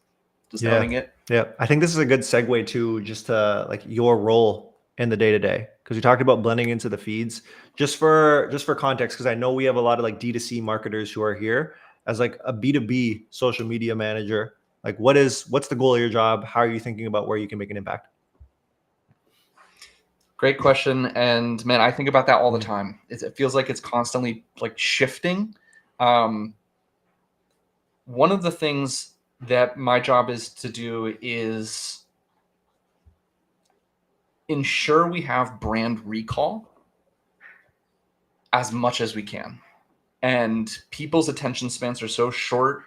just owning it. Yeah. I think this is a good segue to just like your role in the day-to-day. Because we talked about blending into the feeds. Just for context, because I know we have a lot of like D2C marketers who are here as like a B2B social media manager. Like what's the goal of your job? How are you thinking about where you can make an impact? Great question. And man, I think about that all the time. It feels like it's constantly like shifting. One of the things that my job is to do is ensure we have brand recall as much as we can. And people's attention spans are so short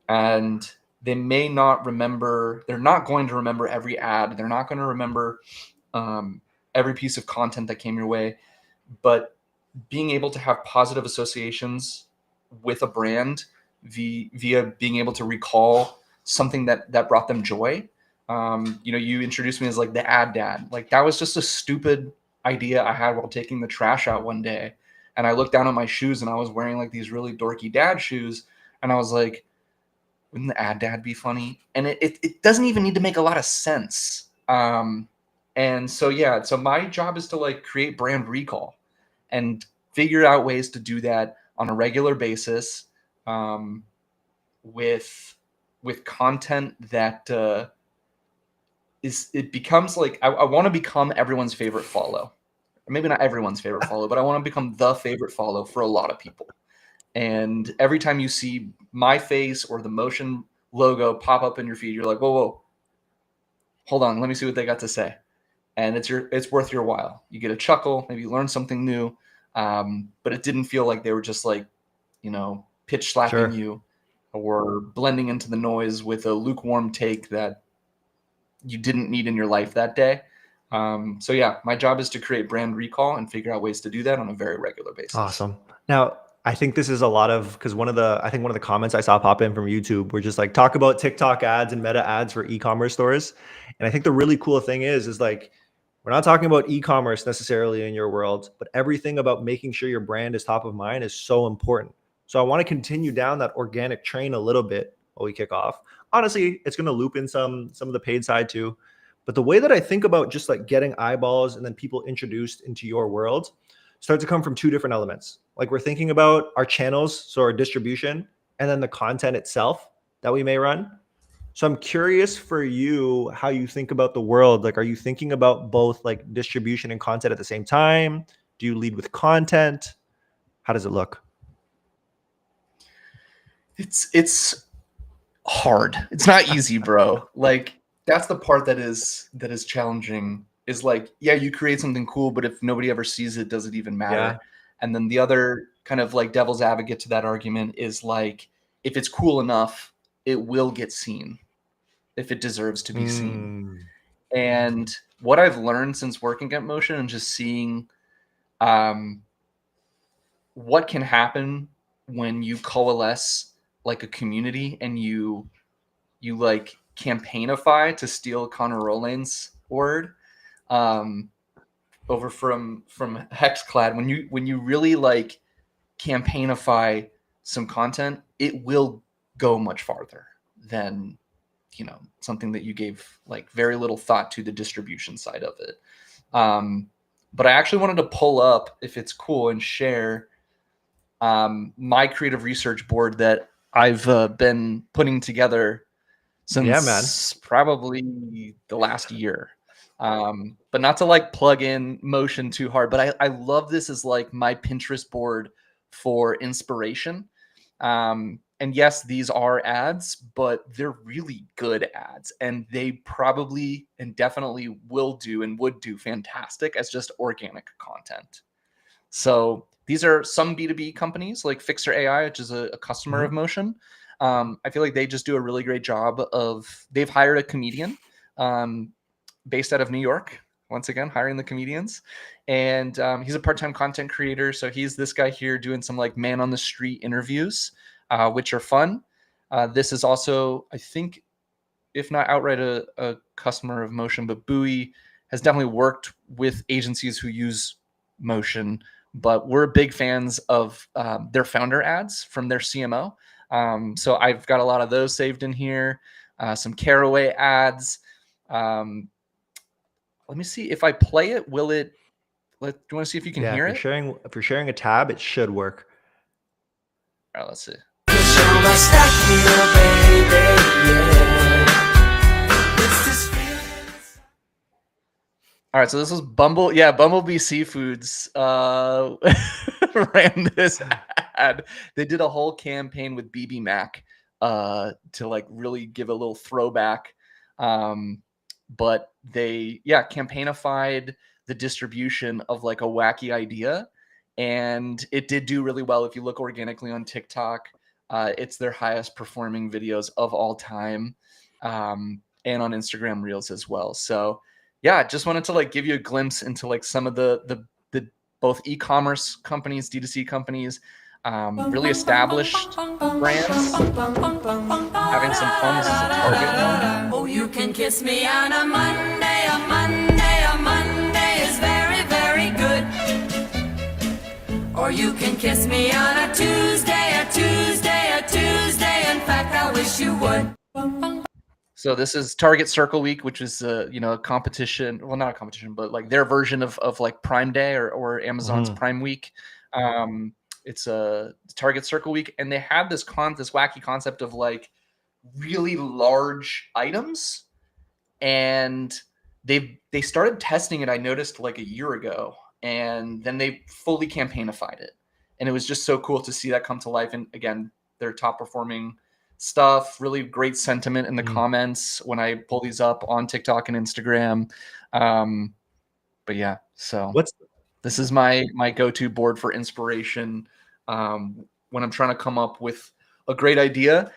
and they may not remember, they're not going to remember every ad. They're not going to remember every piece of content that came your way, but being able to have positive associations with a brand via being able to recall something that brought them joy. You introduced me as like the ad dad. Like that was just a stupid idea I had while taking the trash out one day. And I looked down at my shoes and I was wearing like these really dorky dad shoes. And I was like, wouldn't the ad dad be funny? And it doesn't even need to make a lot of sense. And so, yeah, so my job is to like create brand recall and figure out ways to do that on a regular basis with content that it becomes like I want to become everyone's favorite follow. Maybe not everyone's favorite follow, but I want to become the favorite follow for a lot of people. And every time you see my face or the Motion logo pop up in your feed, you're like, whoa, hold on, let me see what they got to say. And it's worth your while. You get a chuckle, maybe you learn something new, but it didn't feel like they were just like, pitch slapping you or blending into the noise with a lukewarm take that you didn't need in your life that day. So yeah, my job is to create brand recall and figure out ways to do that on a very regular basis. Awesome. Now, I think this is a lot of, because one of the comments I saw pop in from YouTube were just like, talk about TikTok ads and meta ads for e-commerce stores. And I think the really cool thing is like, we're not talking about e-commerce necessarily in your world, but everything about making sure your brand is top of mind is so important. So I want to continue down that organic train a little bit while we kick off. Honestly, it's going to loop in some of the paid side too. But the way that I think about just like getting eyeballs and then people introduced into your world start to come from two different elements. Like we're thinking about our channels, so our distribution, and then the content itself that we may run. So I'm curious for you how you think about the world. Like, are you thinking about both like distribution and content at the same time? Do you lead with content? How does it look? It's hard. It's not easy, bro. Like that's the part that is challenging. Is like, yeah, you create something cool, but if nobody ever sees it, does it even matter? Yeah. And then the other kind of like devil's advocate to that argument is like, if it's cool enough, it will get seen if it deserves to be seen. And what I've learned since working at Motion and just seeing what can happen when you coalesce like a community and you like campaignify, to steal Connor Rowlane's word, over from Hexclad, when you really like campaignify some content, it will go much farther than something that you gave like very little thought to the distribution side of it. But I actually wanted to pull up, if it's cool, and share my creative research board that I've been putting together since probably the last year. But not to like plug in Motion too hard, but I love this as like my Pinterest board for inspiration. And yes, these are ads, but they're really good ads, and they probably and definitely will do and would do fantastic as just organic content. So these are some B2B companies like Fixer AI, which is a customer of Motion. I feel like they just do a really great job they've hired a comedian based out of New York, once again, hiring the comedians. And he's a part-time content creator. So he's this guy here doing some like man on the street interviews, which are fun. This is also, I think, if not outright a customer of Motion, but Bowie has definitely worked with agencies who use Motion, but we're big fans of their founder ads from their CMO. So I've got a lot of those saved in here, some Caraway ads. Let me see if I play it. Will it? Do you want to see if you can hear it? If you're sharing a tab, it should work. All right, let's see. All right, so this was Bumblebee Seafoods ran this ad. They did a whole campaign with BB Mac to like really give a little throwback. But they campaignified the distribution of like a wacky idea, and it did do really well. If you look organically on TikTok, It's their highest performing videos of all time, and on Instagram Reels as well. So yeah, just wanted to like give you a glimpse into like some of the both e-commerce companies, D2C companies, really established brands having some fun. This is a Target one. Oh, you can kiss me on a Monday, a Monday, a Monday is very, very good. Or you can kiss me on a Tuesday, a Tuesday, a Tuesday. In fact, I wish you would. So this is Target Circle Week, which is a competition. Well, not a competition, but like their version of like Prime Day or Amazon's Prime Week. It's a Target Circle Week, and they have this wacky concept of like really large items, and they started testing it. I noticed like a year ago, and then they fully campaignified it, and it was just so cool to see that come to life. And again, their top performing stuff, really great sentiment in the comments when I pull these up on TikTok and Instagram. But yeah, so this is my go-to board for inspiration when I'm trying to come up with a great idea,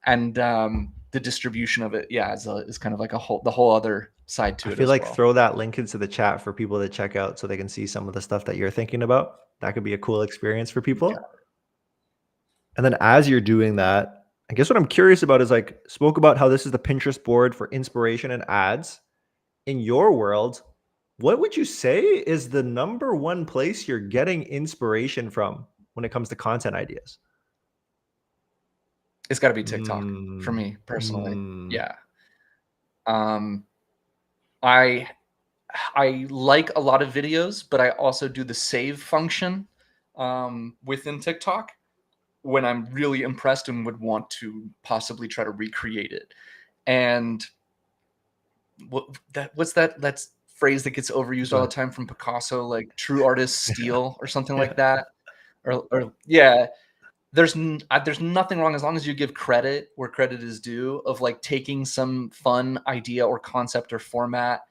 and the distribution of it, is kind of like the whole other side to it. I feel like throw that link into the chat for people to check out so they can see some of the stuff that you're thinking about. That could be a cool experience for people. Yeah. And then as you're doing that, I guess what I'm curious about is like spoke about how this is the Pinterest board for inspiration and ads. In your world, what would you say is the number one place you're getting inspiration from when it comes to content ideas? It's got to be TikTok for me personally. Yeah. I like a lot of videos, but I also do the save function within TikTok when I'm really impressed and would want to possibly try to recreate it. And what's that phrase that gets overused all the time from Picasso, like true artists steal or something like that? Or yeah, there's nothing wrong as long as you give credit where credit is due, of like taking some fun idea or concept or format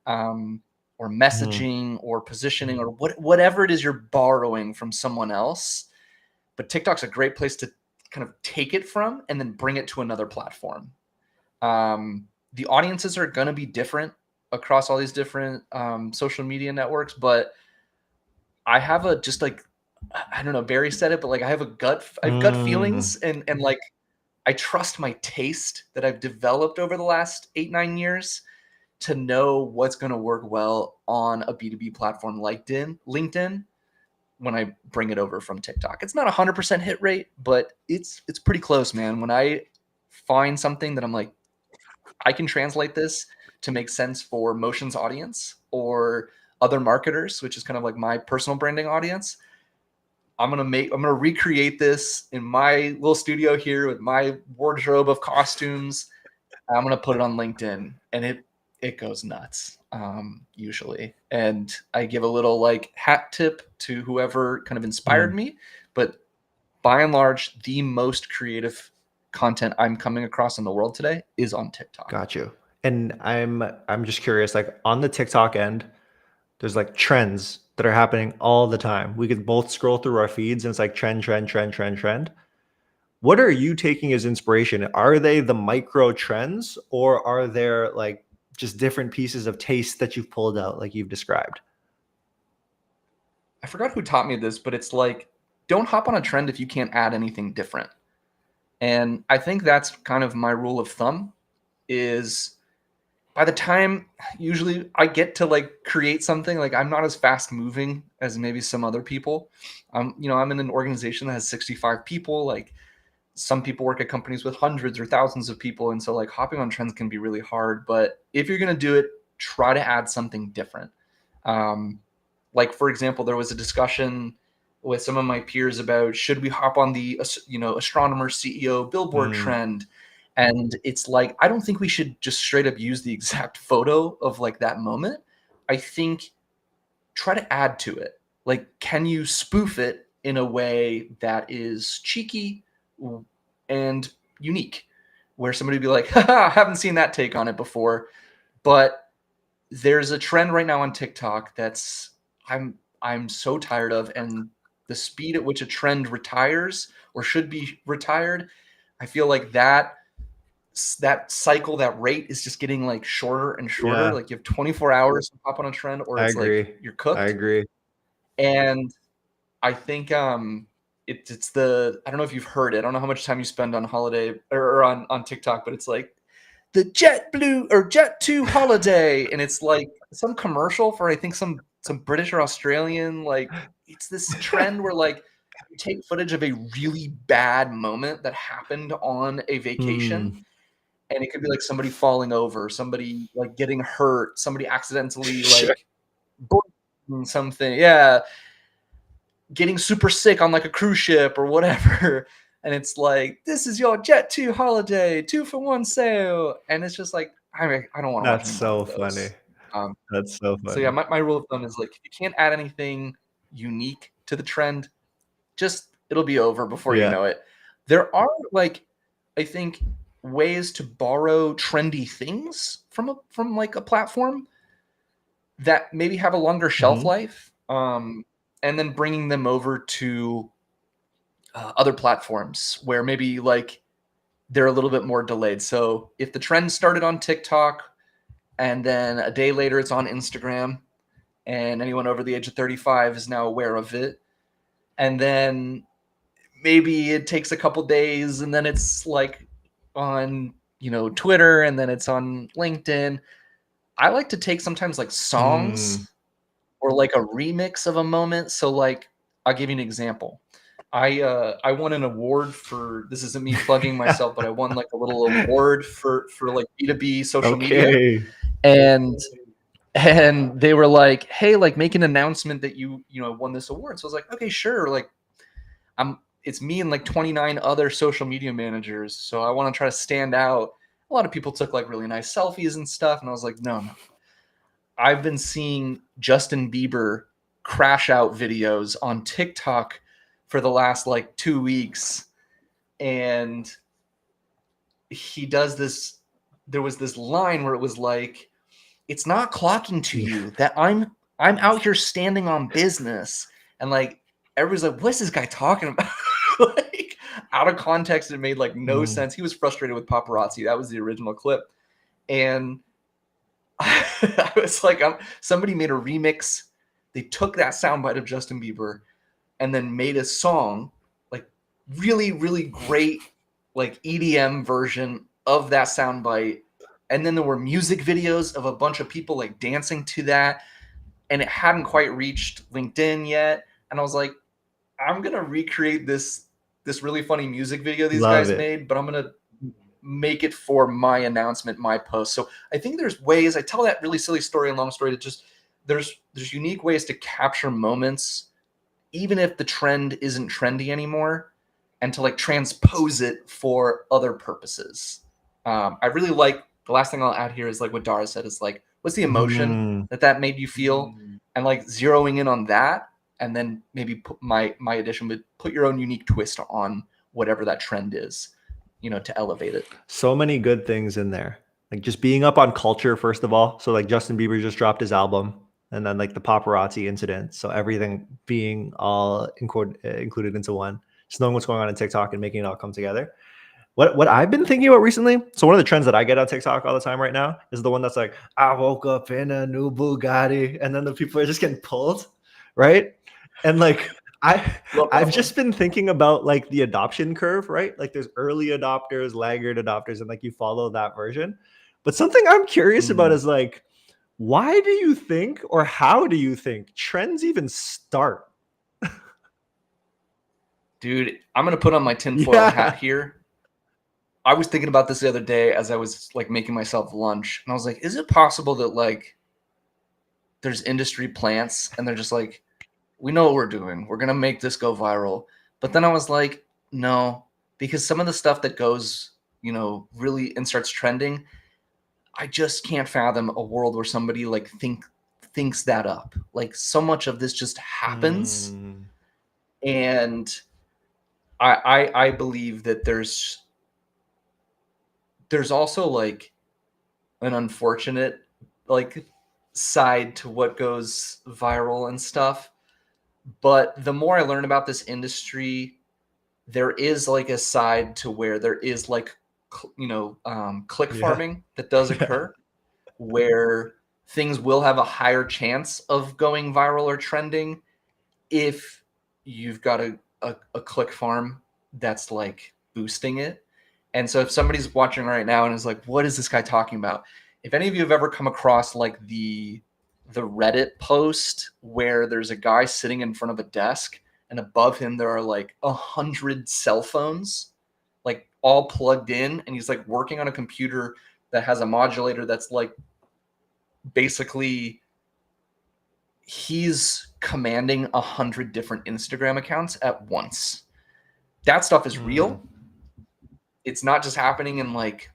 or messaging or positioning or whatever it is you're borrowing from someone else. But TikTok's a great place to kind of take it from and then bring it to another platform. The audiences are going to be different across all these different social media networks, but I have I don't know, Barry said it, but like I have gut feelings and like I trust my taste that I've developed over the last 8-9 years to know what's going to work well on a B2B platform like LinkedIn when I bring it over from TikTok. It's not 100% hit rate, but it's pretty close, man. When I find something that I'm like, I can translate this to make sense for Motion's audience or other marketers, which is kind of like my personal branding audience, I'm gonna recreate this in my little studio here with my wardrobe of costumes. I'm gonna put it on LinkedIn, and it goes nuts usually. And I give a little like hat tip to whoever kind of inspired me, but by and large, the most creative content I'm coming across in the world today is on TikTok. Got you. And I'm just curious, like on the TikTok end, there's like trends that are happening all the time. We could both scroll through our feeds and it's like trend. What are you taking as inspiration? Are they the micro trends, or are there like just different pieces of taste that you've pulled out like you've described? I forgot who taught me this, but it's like, don't hop on a trend if you can't add anything different. And I think that's kind of my rule of thumb is by the time usually I get to like create something, like I'm not as fast moving as maybe some other people. I'm in an organization that has 65 people. Like some people work at companies with hundreds or thousands of people. And so like hopping on trends can be really hard, but if you're going to do it, try to add something different. Like for example, there was a discussion with some of my peers about should we hop on the astronomer CEO billboard trend. And it's like, I don't think we should just straight up use the exact photo of like that moment. I think try to add to it. Like, can you spoof it in a way that is cheeky and unique, where somebody would be like, haha, I haven't seen that take on it before. But there's a trend right now on TikTok that's I'm so tired of, and the speed at which a trend retires or should be retired, I feel like that cycle, that rate is just getting like shorter and shorter. Yeah. Like you have 24 hours to hop on a trend, or I it's agree. like you're cooked. I agree. And I think it's the, I don't know if you've heard it. I don't know how much time you spend on holiday or on TikTok, but it's like the JetBlue or Jet2 holiday, and it's like some commercial for I think some British or Australian, like it's this trend where like you take footage of a really bad moment that happened on a vacation, and it could be like somebody falling over, somebody like getting hurt, somebody accidentally Sure. like breaking something, yeah, getting super sick on like a cruise ship or whatever. And it's like, this is your Jet2 holiday, 2-for-1 sale. And it's just like, I don't want to watch That's any more so of those. funny. That's so So yeah, funny. my rule of thumb is like, if you can't add anything unique to the trend, just it'll be over before you Yeah. know it. There are like, I think, ways to borrow trendy things from like a platform that maybe have a longer shelf Mhm. life, and then bringing them over to other platforms where maybe like they're a little bit more delayed. So if the trend started on TikTok and then a day later it's on Instagram, and anyone over the age of 35 is now aware of it, and then maybe it takes a couple days and then it's like on, Twitter, and then it's on LinkedIn. I like to take sometimes like songs or like a remix of a moment. So like I'll give you an example. I won an award for, this isn't me plugging myself, but I won like a little award for like B2B social media. Okay. And they were like, hey, like make an announcement that you won this award. So I was like, okay, sure. Like it's me and like 29 other social media managers. So I want to try to stand out. A lot of people took like really nice selfies and stuff. And I was like, no. I've been seeing Justin Bieber crash out videos on TikTok for the last like 2 weeks. And he does this. There was this line where it was like, it's not clocking to you that I'm out here standing on business. And like, everybody's like, what's this guy talking about? Like, out of context, it made like no sense. He was frustrated with paparazzi. That was the original clip. And I was like, somebody made a remix. They took that soundbite of Justin Bieber and then made a song, like really, really great, like EDM version of that soundbite. And then there were music videos of a bunch of people like dancing to that. And it hadn't quite reached LinkedIn yet. And I was like, I'm going to recreate this really funny music video these Love guys it. made, but I'm going to make it for my announcement, my post. So I think there's ways, I tell that really silly story and long story to just, there's unique ways to capture moments, even if the trend isn't trendy anymore, and to like transpose it for other purposes. I really like, the last thing I'll add here is like what Dara said is like, what's the emotion that made you feel, and like zeroing in on that, and then maybe put my addition, but put your own unique twist on whatever that trend is, to elevate it. So many good things in there. Like just being up on culture, first of all. So like Justin Bieber just dropped his album, and then like the paparazzi incident. So everything being all included into one. Just knowing what's going on in TikTok and making it all come together. What I've been thinking about recently, so one of the trends that I get on TikTok all the time right now is the one that's like, I woke up in a new Bugatti, and then the people are just getting pulled, right? And like I've just been thinking about like the adoption curve, right? Like there's early adopters, laggard adopters, and like you follow that version. But something I'm curious about is like, why do you think, or how do you think trends even start? Dude, I'm going to put on my tinfoil hat here. I was thinking about this the other day as I was like making myself lunch, and I was like, is it possible that like there's industry plants and they're just like, we know what we're doing, we're gonna make this go viral? But then I was like, no, because some of the stuff that goes, really and starts trending, I just can't fathom a world where somebody like thinks that up. Like so much of this just happens, and I believe that there's also like an unfortunate like side to what goes viral and stuff. But the more I learn about this industry, there is like a side to where there is like, click Yeah. farming that does Yeah. occur, where things will have a higher chance of going viral or trending if you've got a click farm that's like boosting it. And so if somebody's watching right now and is like, what is this guy talking about? If any of you have ever come across like the Reddit post where there's a guy sitting in front of a desk and above him there are like 100 cell phones, like all plugged in, and he's like working on a computer that has a modulator that's like basically he's commanding 100 different Instagram accounts at once. That stuff is real. It's not just happening in like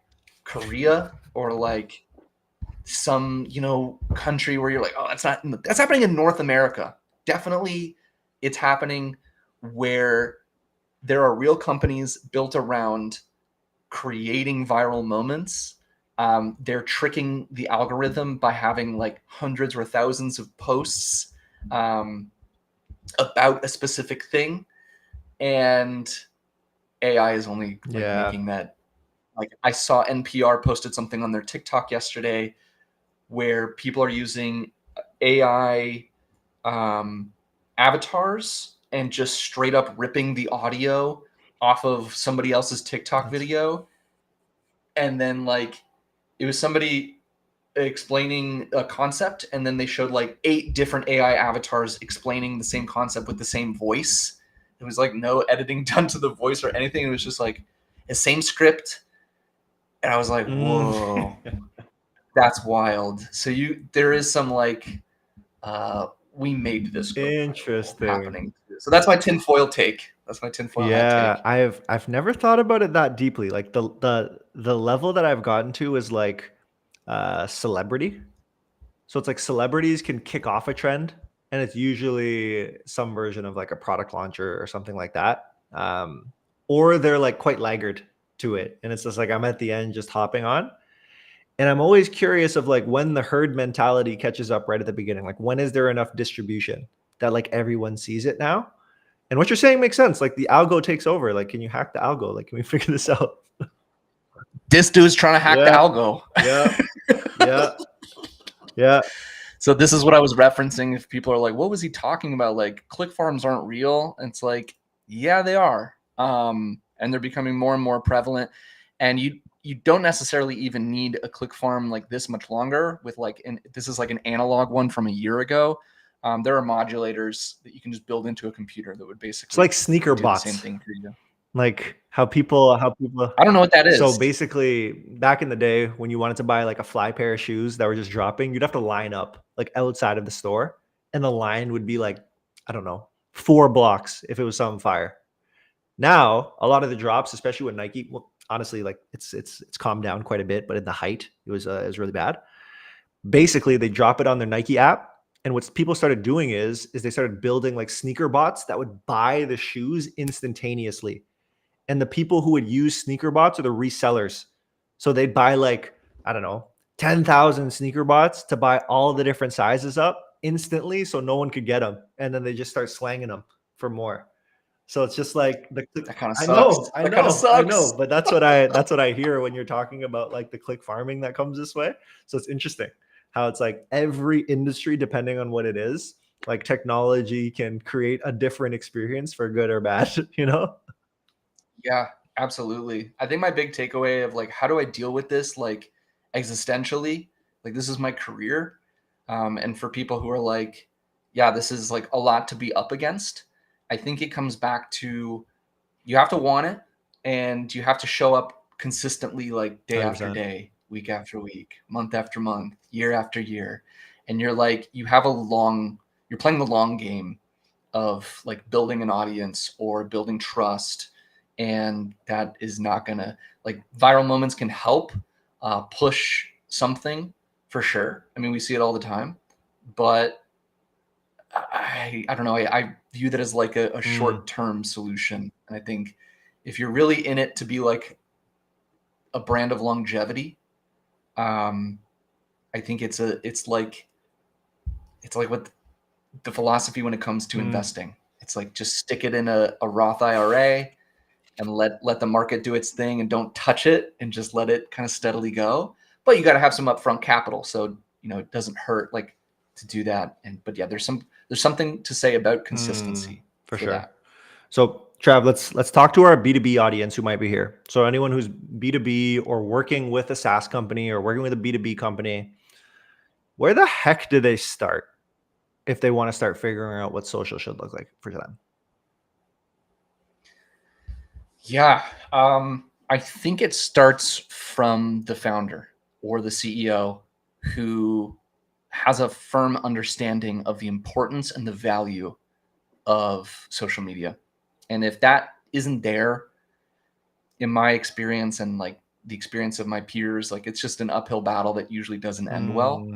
Korea or like some, country where you're like, oh, that's happening in North America. Definitely it's happening where there are real companies built around creating viral moments. They're tricking the algorithm by having like hundreds or thousands of posts about a specific thing, and AI is only like making that. Like I saw NPR posted something on their TikTok yesterday where people are using AI avatars and just straight up ripping the audio off of somebody else's TikTok video, and then like it was somebody explaining a concept, and then they showed like 8 different AI avatars explaining the same concept with the same voice. It was like no editing done to the voice or anything. It was just like the same script. And I was like, whoa, that's wild. So there is some like, we made this go Interesting. happening. So that's my tinfoil take. That's my tinfoil hat take. I've never thought about it that deeply. Like the level that I've gotten to is like celebrity. So it's like celebrities can kick off a trend, and it's usually some version of like a product launcher or something like that. Or they're like quite laggard to it, and it's just like I'm at the end just hopping on. And I'm always curious of like when the herd mentality catches up right at the beginning. Like when is there enough distribution that like everyone sees it now? And what you're saying makes sense. Like the algo takes over. Like, can you hack the algo? Like, can we figure this out? This dude's trying to hack the algo. Yeah. So this is what I was referencing. If people are like, what was he talking about? Like click farms aren't real. And it's like, yeah, they are. And they're becoming more and more prevalent. And you don't necessarily even need a click farm like this much longer with like, this is like an analog one from a year ago. There are modulators that you can just build into a computer that would basically It's like sneaker do bots. the same thing for you. Like how people I don't know what that is. So basically back in the day when you wanted to buy like a fly pair of shoes that were just dropping, you'd have to line up like outside of the store, and the line would be like, I don't know, 4 blocks if it was something fire. Now, a lot of the drops, especially with Nike, well, honestly, like it's calmed down quite a bit, but in the height, it was really bad. Basically, they drop it on their Nike app, and what people started doing is they started building like sneaker bots that would buy the shoes instantaneously. And the people who would use sneaker bots are the resellers. So they'd buy like, I don't know, 10,000 sneaker bots to buy all the different sizes up instantly so no one could get them. And then they just start slanging them for more. So it's just like that kind of sucks. I know, but that's what I hear when you're talking about like the click farming that comes this way. So it's interesting how it's like every industry, depending on what it is, like technology can create a different experience for good or bad, you know? Yeah, absolutely. I think my big takeaway of like, how do I deal with this like existentially? Like this is my career. And for people who are like, yeah, this is like a lot to be up against. I think it comes back to you have to want it, and you have to show up consistently, like day 100%. after day, week after week, month after month, year after year. And you're like, you're playing the long game of like building an audience or building trust. And that is not gonna, like, viral moments can help push something for sure. I mean, we see it all the time, but I don't know. I view that as like a short-term solution. And I think if you're really in it to be like a brand of longevity, I think it's like what the philosophy when it comes to investing. It's like just stick it in a Roth IRA and let the market do its thing and don't touch it and just let it kind of steadily go. But you got to have some upfront capital, so it doesn't hurt like to do that. But yeah, there's something to say about consistency for sure. that. So Trav, let's talk to our B2B audience who might be here. So anyone who's B2B or working with a SaaS company or working with a B2B company, where the heck do they start if they want to start figuring out what social should look like for them? Yeah, I think it starts from the founder or the CEO who has a firm understanding of the importance and the value of social media. And if that isn't there, in my experience and like the experience of my peers, like it's just an uphill battle that usually doesn't end well.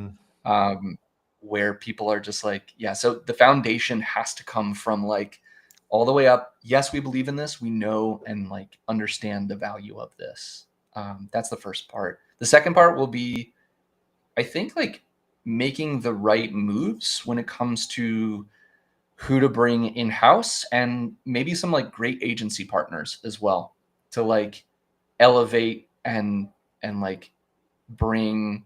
Where people are just like, yeah, so the foundation has to come from like all the way up. Yes, we believe in this. We know and like understand the value of this. That's the first part. The second part will be, I think, like making the right moves when it comes to who to bring in-house and maybe some like great agency partners as well to like elevate and like bring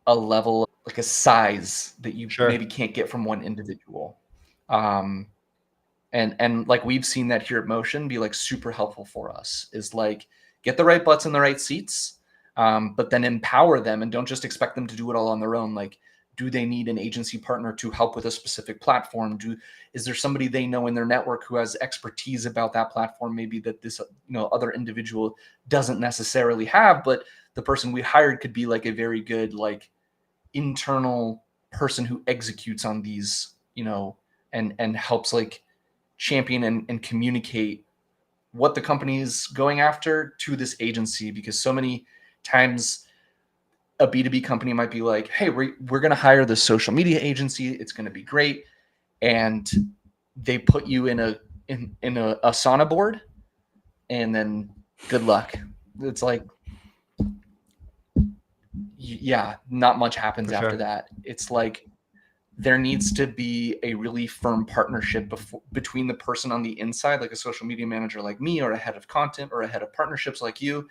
a level, like a size that you maybe can't get from one individual. And like we've seen that here at Motion be like super helpful for us is like get the right butts in the right seats, but then empower them and don't just expect them to do it all on their own. Like, do they need an agency partner to help with a specific platform? Is there somebody they know in their network who has expertise about that platform, maybe that this other individual doesn't necessarily have, but the person we hired could be like a very good like internal person who executes on these, and helps like champion and communicate what the company is going after to this agency. Because so many times a B2B company might be like, hey, we're going to hire this social media agency. It's going to be great. And they put you in a Asana board and then good luck. It's like, yeah, not much happens after that. It's like there needs to be a really firm partnership between the person on the inside, like a social media manager like me, or a head of content or a head of partnerships like you,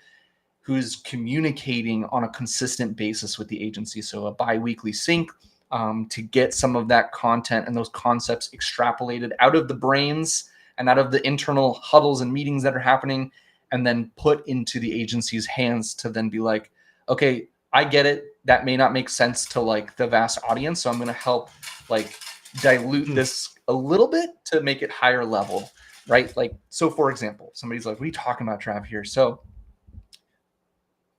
who's communicating on a consistent basis with the agency. So a bi-weekly sync to get some of that content and those concepts extrapolated out of the brains and out of the internal huddles and meetings that are happening, and then put into the agency's hands to then be like, okay, I get it. That may not make sense to like the vast audience. So I'm going to help like dilute this a little bit to make it higher level, right? Like, so for example, somebody's like, what are you talking about, Trav, here? So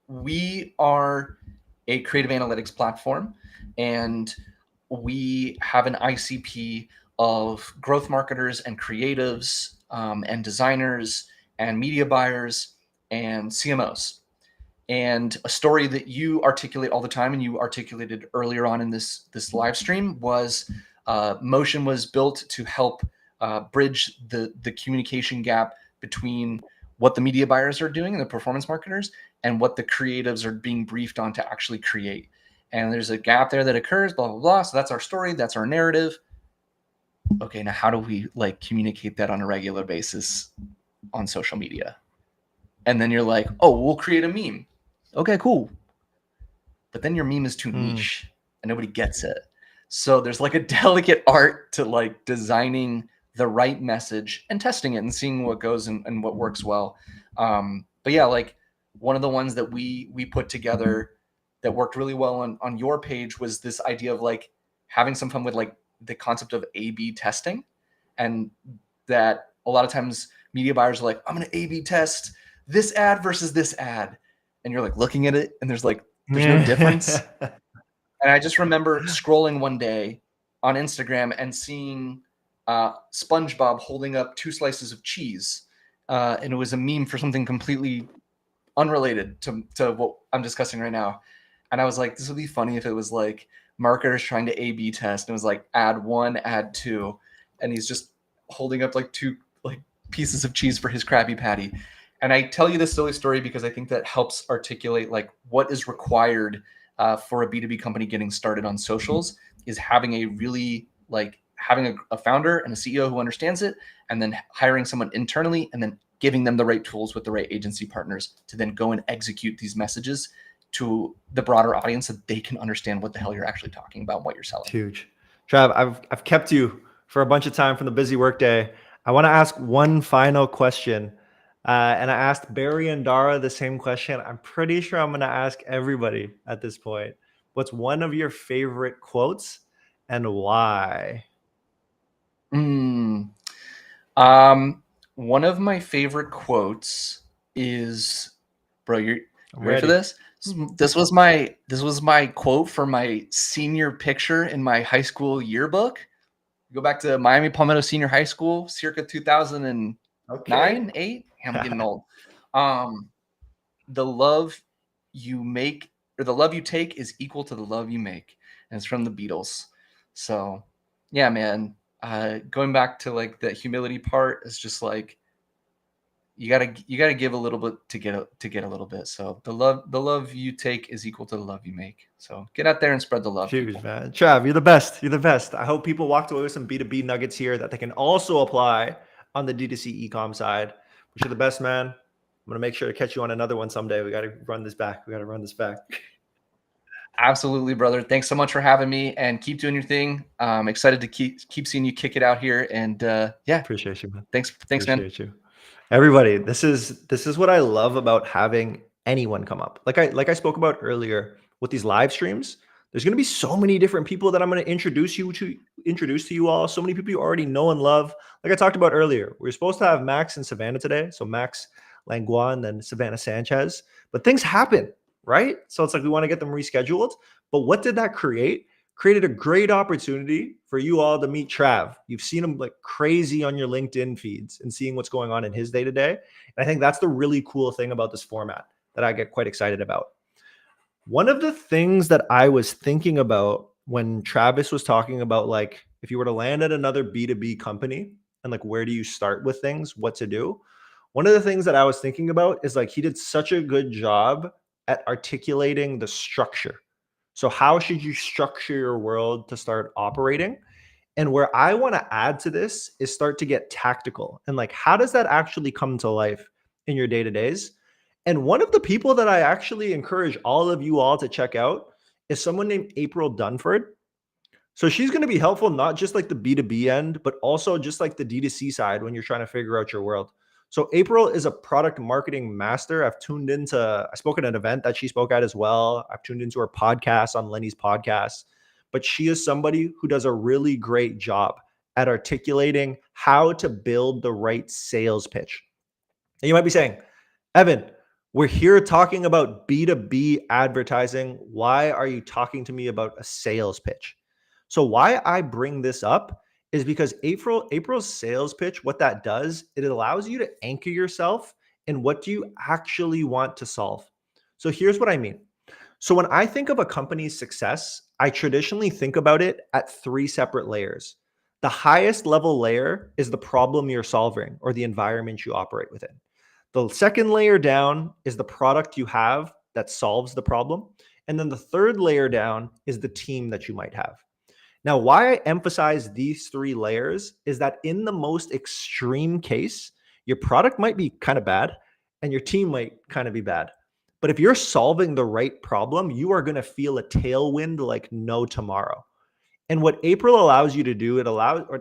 we are a creative analytics platform, and we have an ICP of growth marketers and creatives and designers and media buyers and CMOs. And a story that you articulate all the time and you articulated earlier on in this live stream was Motion was built to help bridge the communication gap between what the media buyers are doing and the performance marketers and what the creatives are being briefed on to actually create. And there's a gap there that occurs, blah, blah, blah. So that's our story. That's our narrative. Okay, now how do we like communicate that on a regular basis on social media? And then you're like, oh, we'll create a meme. Okay, cool. But then your meme is too niche and nobody gets it. So there's like a delicate art to like designing the right message and testing it and seeing what goes and what works well. But yeah, like one of the ones that we put together that worked really well on your page was this idea of like having some fun with like the concept of A/B testing. And that a lot of times media buyers are like, I'm going to A/B test this ad versus this ad. And you're like looking at it and there's no difference. And I just remember scrolling one day on Instagram and seeing SpongeBob holding up 2 slices of cheese. And it was a meme for something completely unrelated to what I'm discussing right now. And I was like, this would be funny if it was like marketers trying to A/B test. And it was like ad 1, ad 2. And he's just holding up like 2 like pieces of cheese for his Krabby Patty. And I tell you this silly story because I think that helps articulate like what is required for a B2B company getting started on socials is having a really like having a founder and a CEO who understands it, and then hiring someone internally, and then giving them the right tools with the right agency partners to then go and execute these messages to the broader audience so they can understand what the hell you're actually talking about and what you're selling. Huge. Trav, I've kept you for a bunch of time from the busy workday. I want to ask one final question. And I asked Barry and Dara the same question. I'm pretty sure I'm going to ask everybody at this point. What's one of your favorite quotes and why? One of my favorite quotes is, bro, you're ready for this? This was my quote for my senior picture in my high school yearbook. Go back to Miami Palmetto Senior High School, circa 2009, 8. I'm getting old. The love you make, or the love you take, is equal to the love you make, and it's from the Beatles. So, yeah, man. Going back to like the humility part, is just like you gotta give a little bit to get a little bit. So the love you take is equal to the love you make. So get out there and spread the love. Huge, man. Trav, you're the best. You're the best. I hope people walked away with some B2B nuggets here that they can also apply on the D2C ecom side. Wish you the best, man. I'm gonna make sure to catch you on another one someday. We gotta run this back. Absolutely, brother. Thanks so much for having me, and keep doing your thing. I'm excited to keep seeing you kick it out here. And yeah, appreciate you, man. Thanks, appreciate you. Everybody, this is what I love about having anyone come up. Like I spoke about earlier with these live streams. There's going to be so many different people that I'm going to introduce to you all. So many people you already know and love. Like I talked about earlier, we were supposed to have Max and Savannah today. So Max Langlois and then Savannah Sanchez. But things happen, right? So it's like we want to get them rescheduled. But what did that create? Created a great opportunity for you all to meet Trav. You've seen him like crazy on your LinkedIn feeds and seeing what's going on in his day-to-day. And I think that's the really cool thing about this format that I get quite excited about. One of the things that I was thinking about when Travis was talking about, like, if you were to land at another B2B company and like, where do you start with things, what to do? One of the things that I was thinking about is like, he did such a good job at articulating the structure. So how should you structure your world to start operating? And where I want to add to this is start to get tactical. And like, how does that actually come to life in your day-to-days? And one of the people that I actually encourage all of you all to check out is someone named April Dunford. So she's going to be helpful, not just like the B2B end, but also just like the D2C side when you're trying to figure out your world. So April is a product marketing master. I spoke at an event that she spoke at as well. I've tuned into her podcast on Lenny's podcast, but she is somebody who does a really great job at articulating how to build the right sales pitch. And you might be saying, Evan, we're here talking about B2B advertising. Why are you talking to me about a sales pitch? So why I bring this up is because April's sales pitch, what that does, it allows you to anchor yourself in what do you actually want to solve. So here's what I mean. So when I think of a company's success, I traditionally think about it at 3 separate layers. The highest level layer is the problem you're solving or the environment you operate within. The second layer down is the product you have that solves the problem. And then the third layer down is the team that you might have. Now, why I emphasize these 3 layers is that in the most extreme case, your product might be kind of bad and your team might kind of be bad. But if you're solving the right problem, you are going to feel a tailwind like no tomorrow. And what April allows you to do,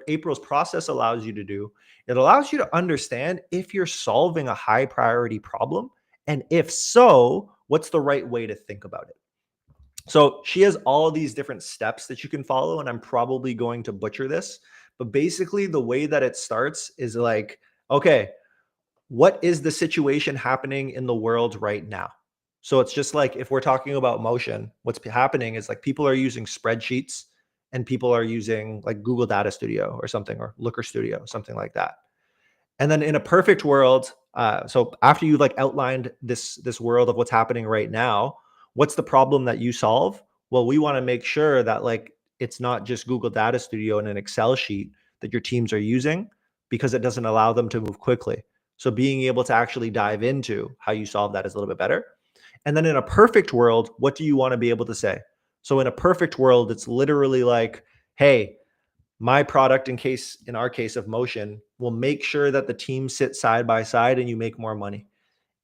April's process allows you to do, it allows you to understand if you're solving a high priority problem. And if so, what's the right way to think about it? So she has all of these different steps that you can follow, and I'm probably going to butcher this, but basically the way that it starts is like, okay, what is the situation happening in the world right now? So it's just like, if we're talking about motion, what's happening is like people are using spreadsheets and people are using like Google Data Studio or something, or Looker Studio, something like that. And then in a perfect world, so after you've like outlined this world of what's happening right now, what's the problem that you solve? Well, we want to make sure that like it's not just Google Data Studio and an Excel sheet that your teams are using, because it doesn't allow them to move quickly. So being able to actually dive into how you solve that is a little bit better. And then in a perfect world, what do you want to be able to say? So in a perfect world, it's literally like, hey, My product, in our case of motion, will make sure that the team sit side by side and you make more money.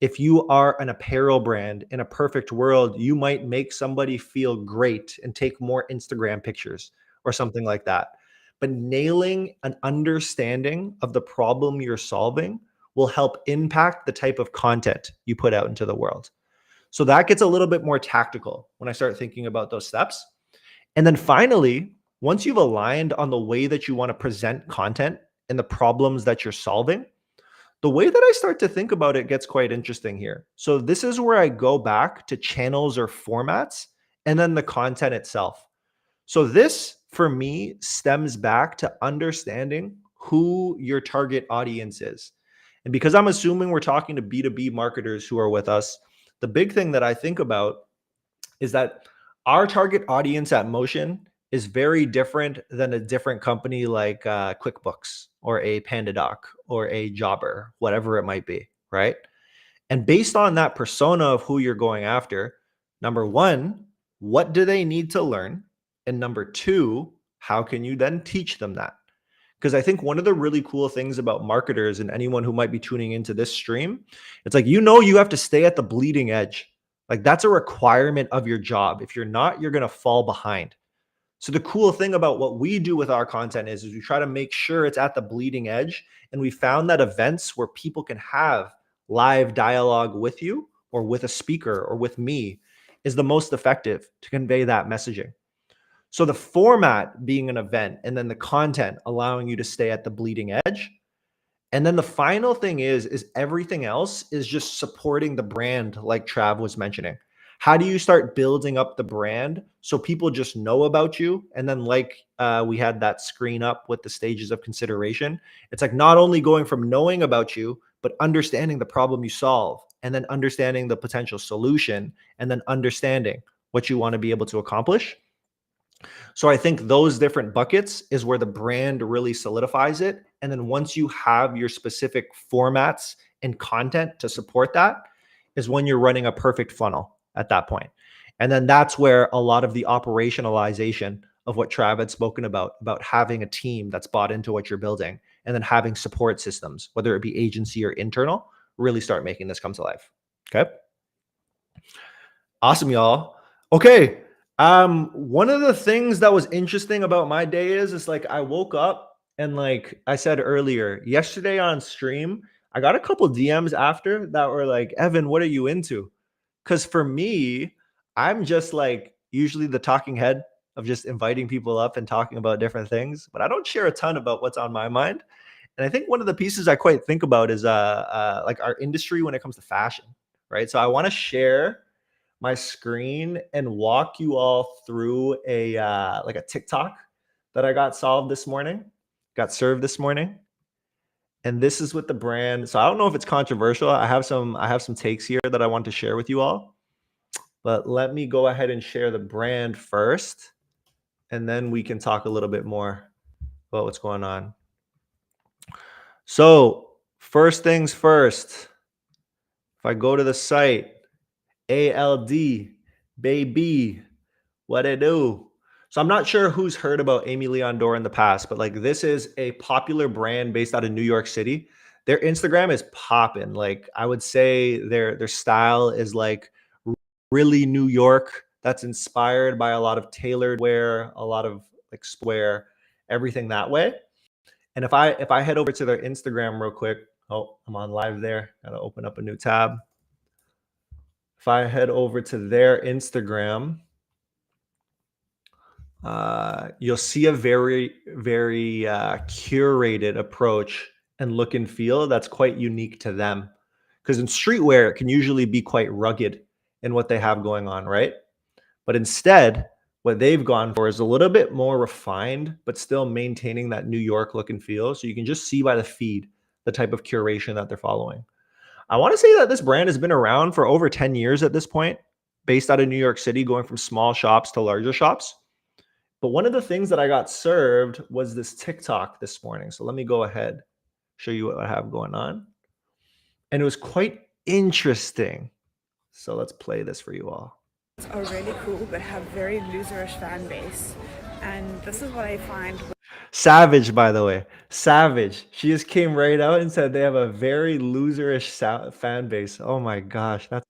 If you are an apparel brand, in a perfect world, you might make somebody feel great and take more Instagram pictures or something like that. But nailing an understanding of the problem you're solving will help impact the type of content you put out into the world. So that gets a little bit more tactical when I start thinking about those steps. And then finally, once you've aligned on the way that you want to present content and the problems that you're solving, the way that I start to think about it gets quite interesting here. So this is where I go back to channels or formats and then the content itself. So this, for me, stems back to understanding who your target audience is. And because I'm assuming we're talking to B2B marketers who are with us, the big thing that I think about is that our target audience at Motion is very different than a different company like QuickBooks or a PandaDoc or a Jobber, whatever it might be, right? And based on that persona of who you're going after, number one, what do they need to learn? And number two, how can you then teach them that? Because I think one of the really cool things about marketers and anyone who might be tuning into this stream, it's like, you have to stay at the bleeding edge. Like that's a requirement of your job. If you're not, you're going to fall behind. So the cool thing about what we do with our content is we try to make sure it's at the bleeding edge. And we found that events where people can have live dialogue with you or with a speaker or with me is the most effective to convey that messaging. So the format being an event and then the content allowing you to stay at the bleeding edge. And then the final thing is everything else is just supporting the brand like Trav was mentioning. How do you start building up the brand so people just know about you? And then like we had that screen up with the stages of consideration. It's like not only going from knowing about you, but understanding the problem you solve and then understanding the potential solution and then understanding what you want to be able to accomplish. So I think those different buckets is where the brand really solidifies it. And then once you have your specific formats and content to support that is when you're running a perfect funnel at that point. And then that's where a lot of the operationalization of what Trav had spoken about having a team that's bought into what you're building and then having support systems, whether it be agency or internal, really start making this come to life. Okay. Awesome, y'all. Okay. One of the things that was interesting about my day is like I woke up and like I said earlier, yesterday on stream, I got a couple DMs after that were like, Evan, what are you into? Because for me, I'm just like usually the talking head of just inviting people up and talking about different things, but I don't share a ton about what's on my mind. And I think one of the pieces I quite think about is like our industry when it comes to fashion, right? So I want to share my screen and walk you all through a like a TikTok that I got served this morning. And this is with the brand. So I don't know if it's controversial. I have some takes here that I want to share with you all. But let me go ahead and share the brand first, and then we can talk a little bit more about what's going on. So first things first, if I go to the site, ALD, baby, what it do? So I'm not sure who's heard about Amy Leon Dore in the past, but like this is a popular brand based out of New York City. Their Instagram is popping. Like I would say their style is like really New York. That's inspired by a lot of tailored wear, a lot of like square, everything that way. And if I head over to their Instagram real quick, oh, I'm on live there. Gotta open up a new tab. If I head over to their Instagram, you'll see a very, very curated approach and look and feel that's quite unique to them. Because in streetwear, it can usually be quite rugged in what they have going on, right? But instead, what they've gone for is a little bit more refined, but still maintaining that New York look and feel. So you can just see by the feed the type of curation that they're following. I want to say that this brand has been around for over 10 years at this point, based out of New York City, going from small shops to larger shops. But one of the things that I got served was this TikTok this morning. So let me go ahead, show you what I have going on. And it was quite interesting. So let's play this for you all. Are really cool but have very loserish fan base, and this is what I find. Savage, by the way. Savage. She just came right out and said they have a very loserish fan base. Oh my gosh. Let's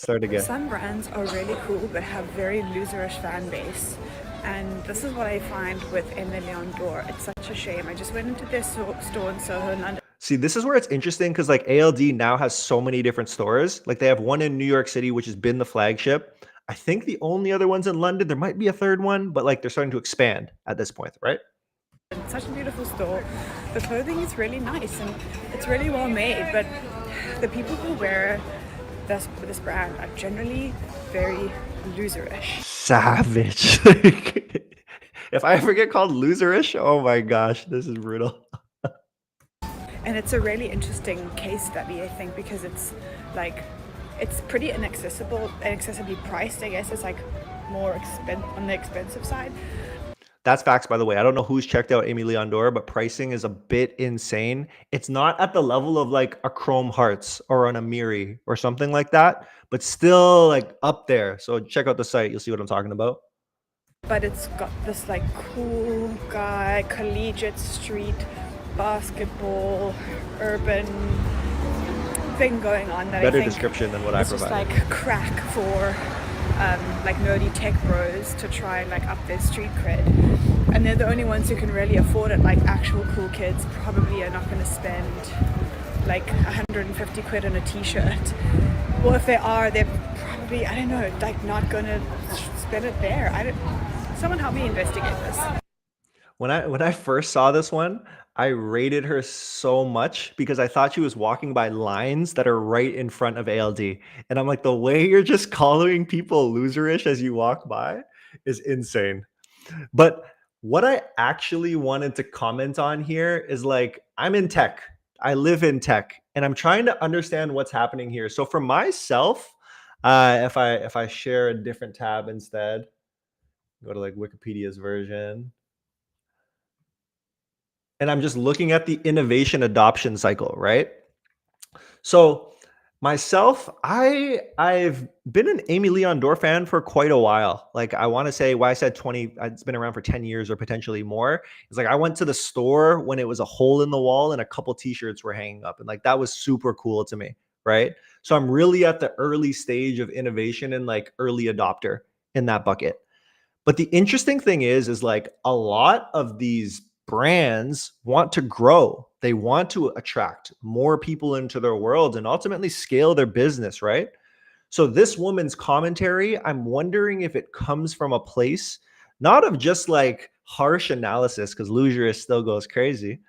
start again. Some brands are really cool but have very loserish fan base. And this is what I find with Emily on Door. It's such a shame. I just went into their store in Soho in London. See, this is where it's interesting because like ALD now has so many different stores. Like they have one in New York City, which has been the flagship. I think the only other one's in London. There might be a third one, but like they're starting to expand at this point, right? It's such a beautiful store. The clothing is really nice and it's really well made, but the people who wear this brand are generally very loserish. Savage. If I ever get called loserish, oh my gosh, this is brutal. And it's a really interesting case study, I think, because it's like, it's pretty inaccessibly priced, I guess. It's like more on the expensive side. That's facts, by the way. I don't know who's checked out Amy Leon Dore, but pricing is a bit insane. It's not at the level of like a Chrome Hearts or an Amiri or something like that, but still like up there. So check out the site. You'll see what I'm talking about. But it's got this like cool guy, collegiate street, basketball, urban thing going on that Better I think description than what I it's just provided. like crack for like nerdy tech bros to try and like up their street cred. And they're the only ones who can really afford it. Like actual cool kids probably are not going to spend like 150 quid on a t-shirt. Well, if they are, they're probably, I don't know, like not going to spend it there. Someone help me investigate this. When I first saw this one, I rated her so much because I thought she was walking by lines that are right in front of ALD. And I'm like, the way you're just calling people loserish as you walk by is insane. But what I actually wanted to comment on here is like, I'm in tech. I live in tech and I'm trying to understand what's happening here. So for myself, if I share a different tab instead, go to like Wikipedia's version. And I'm just looking at the innovation adoption cycle, right? So myself, I've been an Amy Leon Dore fan for quite a while. Like I want to say why I said 20, it's been around for 10 years or potentially more. It's like I went to the store when it was a hole in the wall and a couple t-shirts were hanging up. And like that was super cool to me, right? So I'm really at the early stage of innovation and like early adopter in that bucket. But the interesting thing is like a lot of these brands want to grow. They want to attract more people into their world and ultimately scale their business, right? So this woman's commentary, I'm wondering if it comes from a place not of just like harsh analysis, because Lugerist still goes crazy,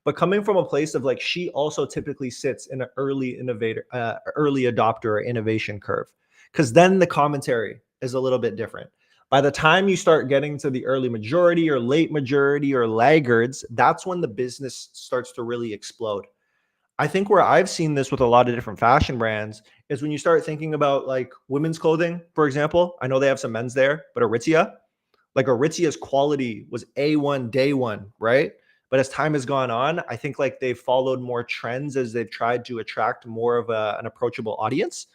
but coming from a place of like she also typically sits in an early adopter or innovation curve, because then the commentary is a little bit different. By the time you start getting to the early majority or late majority or laggards, that's when the business starts to really explode. I think where I've seen this with a lot of different fashion brands is when you start thinking about like women's clothing, for example. I know they have some men's there, but Aritzia's quality was A1 day one, right? But as time has gone on, I think like they've followed more trends as they've tried to attract more of an approachable audience.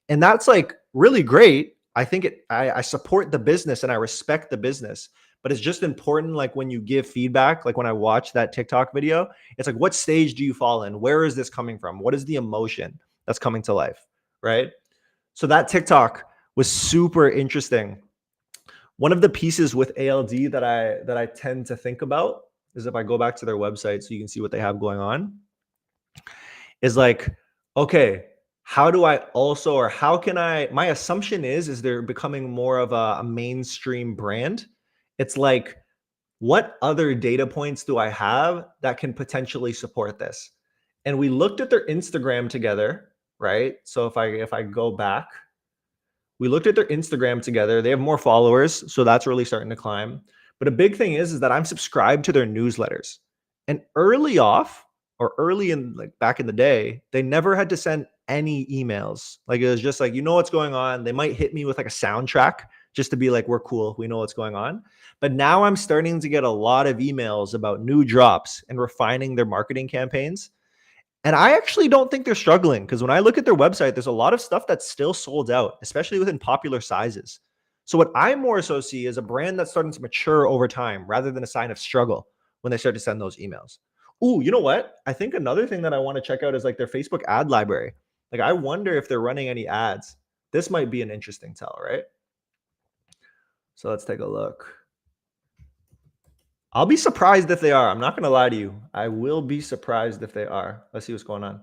And that's like really great. I think I support the business and I respect the business, but it's just important. Like when you give feedback, like when I watch that TikTok video, it's like, what stage do you fall in? Where is this coming from? What is the emotion that's coming to life? Right. So that TikTok was super interesting. One of the pieces with ALD that I tend to think about is if I go back to their website so you can see what they have going on, is like, okay, how do I also, or how can I, my assumption is they're becoming more of a mainstream brand. It's like, what other data points do I have that can potentially support this? And we looked at their Instagram together, right? So if I go back, we looked at their Instagram together. They have more followers, so that's really starting to climb. But a big thing is that I'm subscribed to their newsletters. And early in like back in the day, they never had to send any emails. Like it was just like, you know what's going on. They might hit me with like a soundtrack just to be like, we're cool, we know what's going on. But now I'm starting to get a lot of emails about new drops and refining their marketing campaigns. And I actually don't think they're struggling, because when I look at their website, there's a lot of stuff that's still sold out, especially within popular sizes. So what I more so see is a brand that's starting to mature over time rather than a sign of struggle, when they start to send those emails. Ooh, you know what? I think another thing that I want to check out is like their Facebook ad library. Like, I wonder if they're running any ads. This might be an interesting tell, right? So let's take a look. I'll be surprised if they are. I'm not going to lie to you. I will be surprised if they are. Let's see what's going on.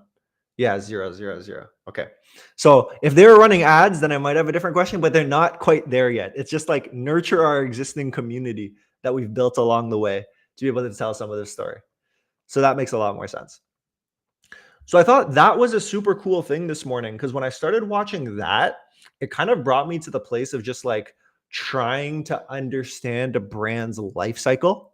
Yeah, 0, 0, 0. Okay. So if they were running ads, then I might have a different question, but they're not quite there yet. It's just like nurture our existing community that we've built along the way to be able to tell some of this story. So that makes a lot more sense. So I thought that was a super cool thing this morning, because when I started watching that, it kind of brought me to the place of just like trying to understand a brand's life cycle.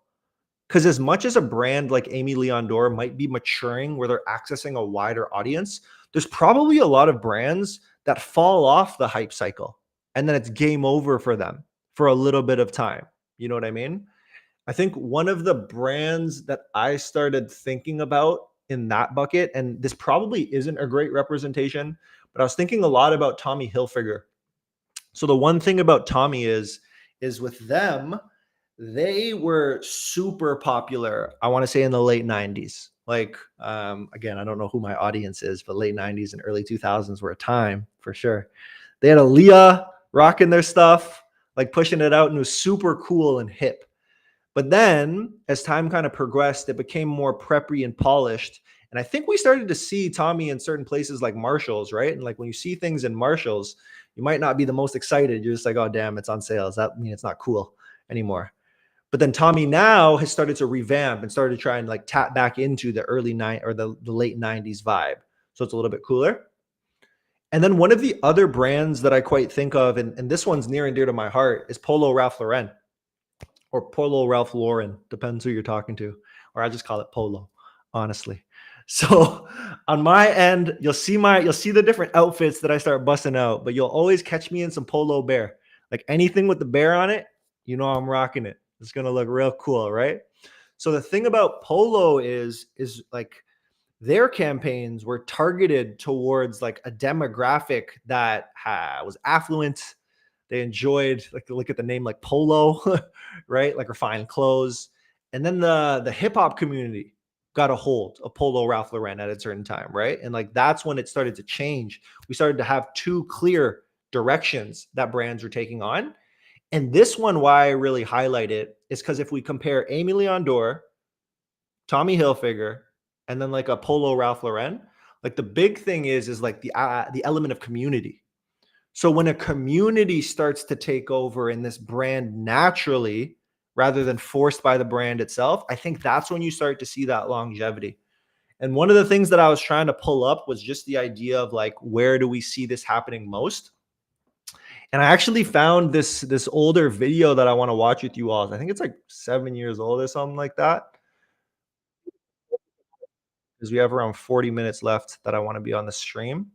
Because as much as a brand like Amy Leon Dore might be maturing where they're accessing a wider audience, there's probably a lot of brands that fall off the hype cycle and then it's game over for them for a little bit of time. You know what I mean? I think one of the brands that I started thinking about in that bucket, and this probably isn't a great representation, but I was thinking a lot about Tommy Hilfiger. So the one thing about Tommy is with them, they were super popular, I want to say in the late 90s. Like, again, I don't know who my audience is, but late 90s and early 2000s were a time for sure. They had Aaliyah rocking their stuff, like pushing it out, and it was super cool and hip. But then as time kind of progressed, it became more preppy and polished. And I think we started to see Tommy in certain places like Marshall's, right? And like when you see things in Marshall's, you might not be the most excited. You're just like, oh, damn, it's on sale. Does that mean it's not cool anymore? But then Tommy now has started to revamp and started to try and like tap back into the the late 90s vibe. So it's a little bit cooler. And then one of the other brands that I quite think of, and this one's near and dear to my heart, is Polo Ralph Lauren, or Polo Ralph Lauren, depends who you're talking to. Or I just call it Polo, honestly. So on my end, you'll see the different outfits that I start busting out, but you'll always catch me in some Polo Bear. Like anything with the bear on it, you know I'm rocking it. It's going to look real cool, right? So the thing about Polo is like their campaigns were targeted towards like a demographic that was affluent. They enjoyed, like, look at the name, like Polo, right? Like refined clothes. And then the hip hop community got a hold of Polo Ralph Lauren at a certain time, right? And like that's when it started to change. We started to have two clear directions that brands were taking on. And this one, why I really highlight it is because if we compare Amy Leon Dore, Tommy Hilfiger, and then like a Polo Ralph Lauren, like the big thing is like the element of community. So when a community starts to take over in this brand naturally, rather than forced by the brand itself, I think that's when you start to see that longevity. And one of the things that I was trying to pull up was just the idea of like, where do we see this happening most? And I actually found this older video that I want to watch with you all. I think it's like 7 years old or something like that. Because we have around 40 minutes left that I want to be on the stream.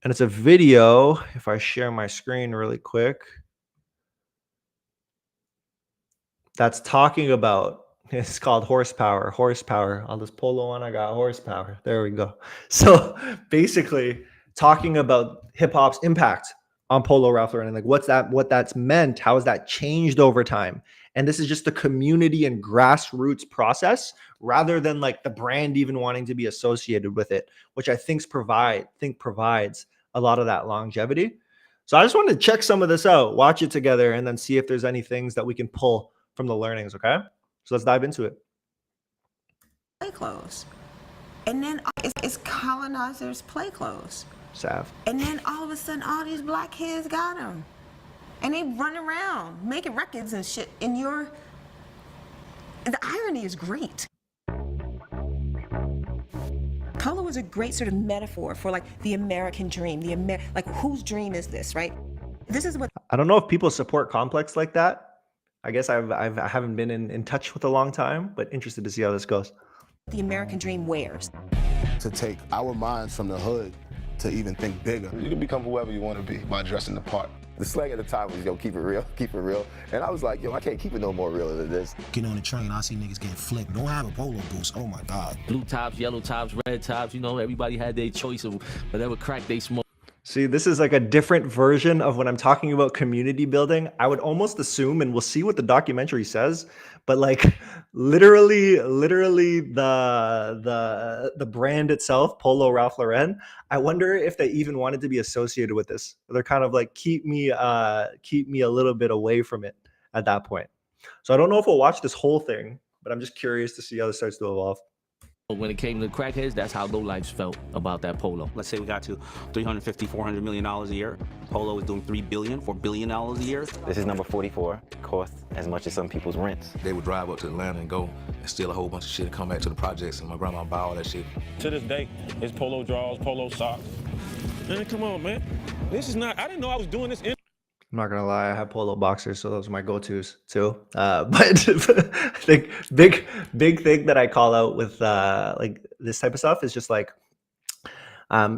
And it's a video, if I share my screen really quick, that's talking about, it's called horsepower. On this Polo one, I got horsepower. There we go. So basically talking about hip hop's impact on Polo Ralph Lauren and like what that's meant, how has that changed over time? And this is just the community and grassroots process rather than like the brand even wanting to be associated with it, which I think provides a lot of that longevity. So I just wanted to check some of this out, watch it together, and then see if there's any things that we can pull from the learnings. Okay, so let's dive into it. Play clothes, and then it's colonizers' play clothes. Sav. And then all of a sudden, all these black kids got them, and they run around making records and shit. And the irony is great. Polo is a great sort of metaphor for like the American dream. Like whose dream is this, right? This is what I don't know if people support Complex like that. I guess I haven't been in touch with a long time, but interested to see how this goes. The American dream wears. To take our minds from the hood to even think bigger. You can become whoever you want to be by dressing the part. The slang at the time was, yo, keep it real, keep it real. And I was like, yo, I can't keep it no more realer than this. Get on the train, I see niggas getting flipped. Don't have a polo boost, oh my God. Blue tops, yellow tops, red tops, you know, everybody had their choice of whatever crack they smoke. See, this is like a different version of when I'm talking about community building. I would almost assume, and we'll see what the documentary says, but like literally the brand itself, Polo Ralph Lauren, I wonder if they even wanted to be associated with this. They're kind of like keep me a little bit away from it at that point. So I don't know if we'll watch this whole thing, but I'm just curious to see how this starts to evolve. When it came to crackheads, that's how lowlifes felt about that Polo. Let's say we got to $350, $400 million a year. Polo is doing $4 billion a year. This is number 44. Costs as much as some people's rents. They would drive up to Atlanta and go and steal a whole bunch of shit and come back to the projects, and my grandma buy all that shit. To this day, it's polo drawers, polo socks. Man, come on, man. This is not, I didn't know I was doing this in. I'm not gonna lie, I have Polo boxers, so those are my go-tos too. But I think big thing that I call out with like this type of stuff is just like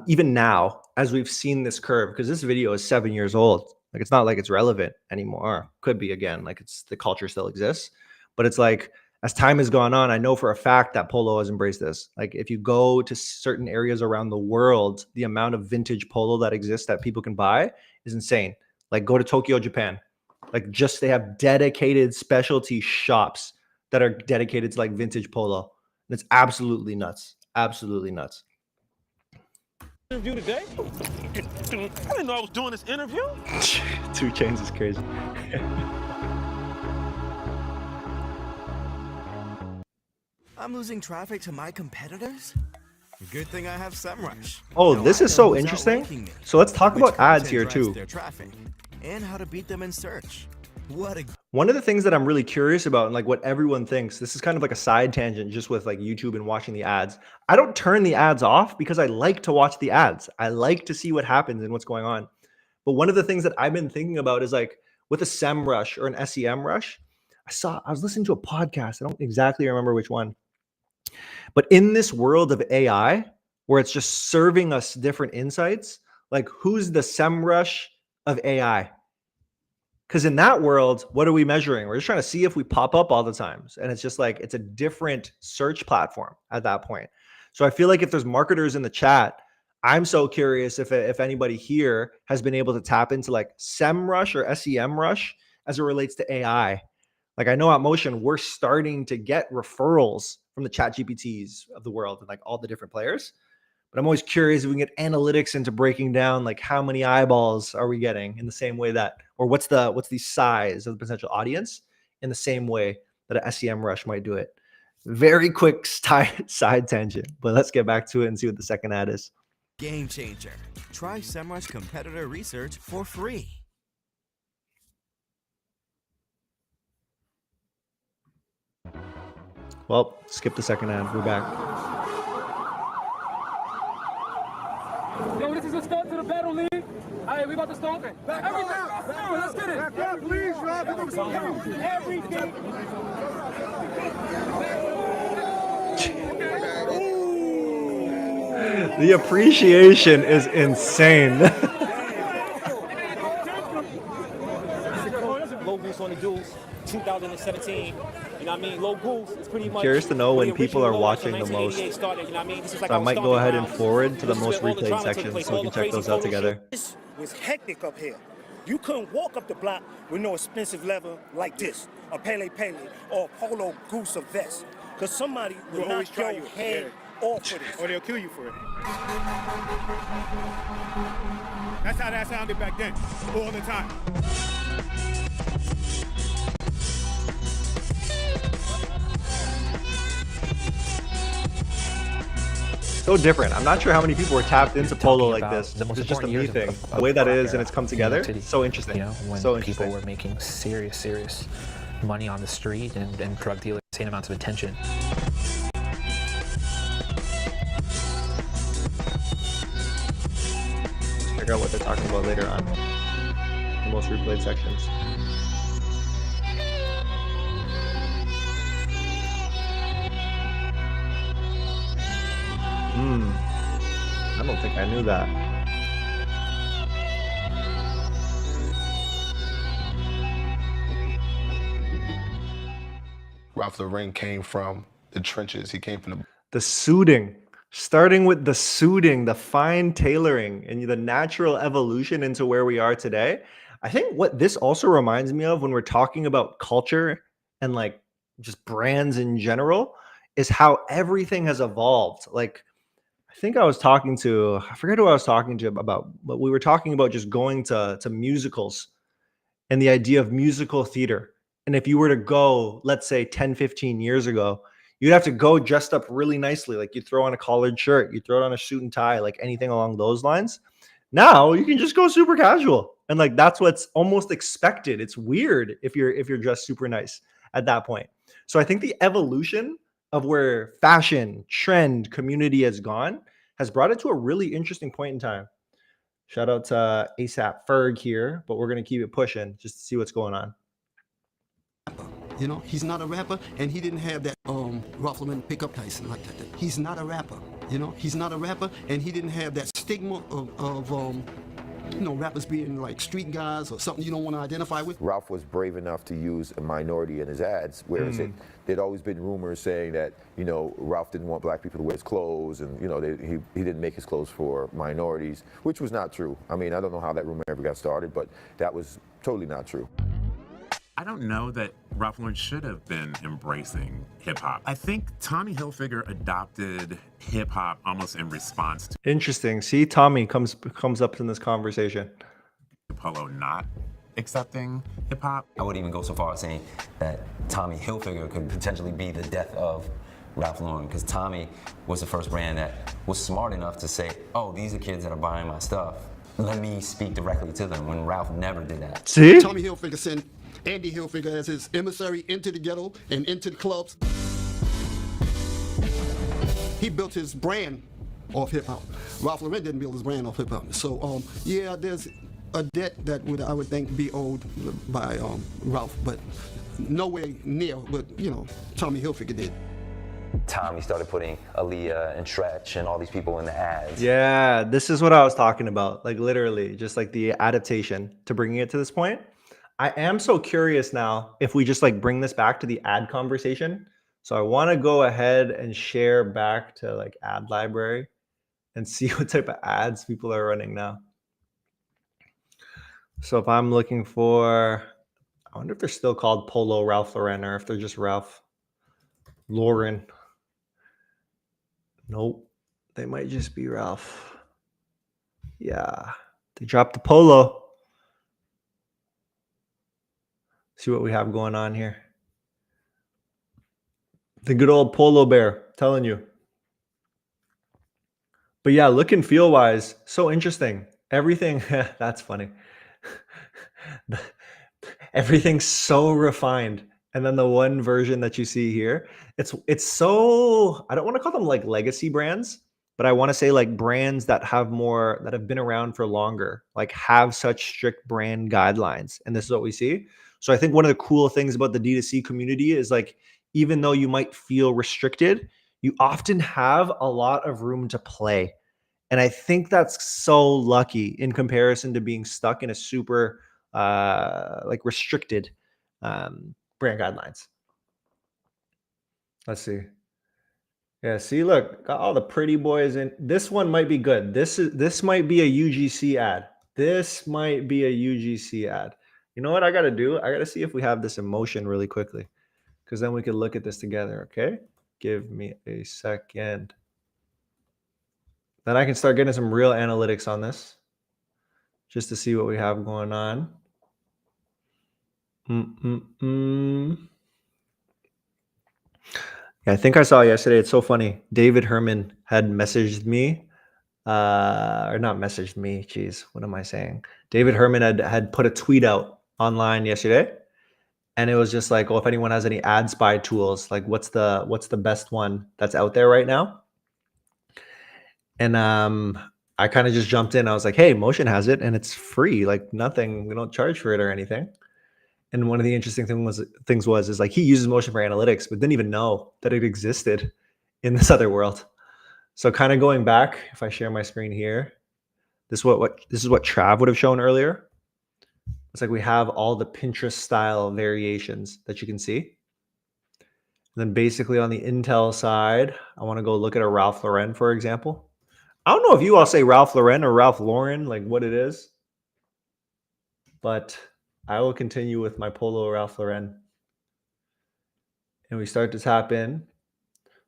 even now, as we've seen this curve, because this video is 7 years old, like it's not like it's relevant anymore. Could be again, like it's the culture still exists, but it's like as time has gone on, I know for a fact that Polo has embraced this. Like if you go to certain areas around the world, the amount of vintage Polo that exists that people can buy is insane. Like go to Tokyo, Japan. Like just they have dedicated specialty shops that are dedicated to like vintage Polo. And it's absolutely nuts. Absolutely nuts. Interview today? I didn't know I was doing this interview. 2 Chainz is crazy. I'm losing traffic to my competitors? Good thing I have SEMrush. Oh, this is so interesting. So let's talk about ads here too. Their traffic and how to beat them in search. One of the things that I'm really curious about and like what everyone thinks, this is kind of like a side tangent just with like YouTube and watching the ads. I don't turn the ads off because I like to watch the ads. I like to see what happens and what's going on. But one of the things that I've been thinking about is like with a SEMrush or an SEM rush, I was listening to a podcast. I don't exactly remember which one. But in this world of AI, where it's just serving us different insights, like who's the SEMrush of AI? Because in that world, what are we measuring? We're just trying to see if we pop up all the times. And it's just like, it's a different search platform at that point. So I feel like if there's marketers in the chat, I'm so curious if anybody here has been able to tap into like SEMrush or SEMrush as it relates to AI. Like I know at Motion, we're starting to get referrals from the chat GPTs of the world and like all the different players. But I'm always curious if we can get analytics into breaking down like how many eyeballs are we getting in the same way that, or what's the size of the potential audience in the same way that a SEM rush might do it. Very quick side tangent, but let's get back to it and see what the second ad is. Game changer. Try SEMrush competitor research for free. Well, skip the second ad. We're back. Yo, this is a start to the battle league. All right, we about to start it. Everything. Let's get it. Back up, please, Rob. Everything. The appreciation is insane. Low goose on the duels, 2017. You know what I mean? Low goose is pretty much. Curious to know when people are watching the most. Started, you know what I mean? This is like So I might go ahead and forward to the most replayed section so we can check those out together. This was hectic up here. You couldn't walk up the block with no expensive leather like this, a Pele Pele or a Polo Goose or vest. Because somebody will knock your head off for this. Or they'll kill you for it. That's how that sounded back then, all the time. So different. I'm not sure how many people were tapped into Polo like this. It's just a me thing. The way that is and it's come together. So interesting. You know, when so people were making serious money on the street and drug dealers insane amounts of attention. Check out what they're talking about later on. The most replayed sections. I don't think I knew that. Ralph Lauren came from the trenches. He came from the suiting. Starting with the suiting, the fine tailoring, and the natural evolution into where we are today. I think what this also reminds me of when we're talking about culture and like just brands in general is how everything has evolved. Like, I think I forget who I was talking to about, but we were talking about just going to musicals and the idea of musical theater. And if you were to go, let's say 10, 15 years ago, you'd have to go dressed up really nicely. Like, you throw on a collared shirt, you throw it on a suit and tie, like anything along those lines. Now you can just go super casual. And like, that's what's almost expected. It's weird if you're dressed super nice at that point. So I think the evolution of where fashion, trend, community has gone has brought it to a really interesting point in time. Shout out to ASAP Ferg here, but we're going to keep it pushing just to see what's going on. You know, he's not a rapper, and he didn't have that Ralph Lauren pick up Tyson like that. He's not a rapper. You know, he's not a rapper, and he didn't have that stigma of you know, rappers being like street guys or something you don't want to identify with. Ralph was brave enough to use a minority in his ads, whereas there'd always been rumors saying that, you know, Ralph didn't want black people to wear his clothes, and, you know, he didn't make his clothes for minorities, which was not true. I mean, I don't know how that rumor ever got started, but that was totally not true. I don't know that Ralph Lauren should have been embracing hip-hop. I think Tommy Hilfiger adopted hip-hop almost in response to Interesting. See, Tommy comes up in this conversation. Polo not accepting hip-hop. I would even go so far as saying that Tommy Hilfiger could potentially be the death of Ralph Lauren, because Tommy was the first brand that was smart enough to say, oh, these are kids that are buying my stuff. Let me speak directly to them, when Ralph never did that. See? Tommy Hilfiger sent Andy Hilfiger as his emissary into the ghetto and into the clubs. He built his brand off hip-hop. Ralph Lauren didn't build his brand off hip-hop. So, yeah, there's a debt that I would think be owed by Ralph, but nowhere near what, you know, Tommy Hilfiger did. Tommy started putting Aaliyah and Tretch and all these people in the ads. Yeah, this is what I was talking about. Like, literally, just like the adaptation to bringing it to this point. I am so curious now if we just like bring this back to the ad conversation. So I want to go ahead and share back to like ad library and see what type of ads people are running now. So if I'm looking for, I wonder if they're still called Polo Ralph Lauren or if they're just Ralph Lauren. Nope, they might just be Ralph. Yeah, they dropped the Polo. See what we have going on here. The good old Polo Bear, telling you. But yeah, look and feel wise, so interesting. Everything, that's funny. Everything's so refined. And then the one version that you see here, it's so, I don't want to call them like legacy brands, but I want to say like brands that have more, that have been around for longer, like have such strict brand guidelines. And this is what we see. So I think one of the cool things about the D2C community is like, even though you might feel restricted, you often have a lot of room to play. And I think that's so lucky in comparison to being stuck in a super like restricted brand guidelines. Let's see. Yeah, see, look, got all the pretty boys in. This one might be good. This might be a UGC ad. This might be a UGC ad. You know what I got to do? I got to see if we have this in motion really quickly, because then we can look at this together, okay? Give me a second. Then I can start getting some real analytics on this just to see what we have going on. Yeah, I think I saw yesterday. It's so funny. David Herman had messaged me, or not messaged me. Geez, what am I saying? David Herman had put a tweet out online yesterday, and it was just like, "Oh, if anyone has any ad spy tools, like what's the best one that's out there right now?" And I kind of just jumped in. I was like, "Hey, Motion has it, and it's free. Like nothing. We don't charge for it or anything." And one of the interesting things was like he uses Motion for analytics, but didn't even know that it existed in this other world. So kind of going back, if I share my screen here, this is what Trav would have shown earlier. It's like we have all the Pinterest style variations that you can see. And then basically on the Intel side, I want to go look at a Ralph Lauren, for example. I don't know if you all say Ralph Lauren or Ralph Lauren, like what it is, but I will continue with my Polo Ralph Lauren and we start to tap in.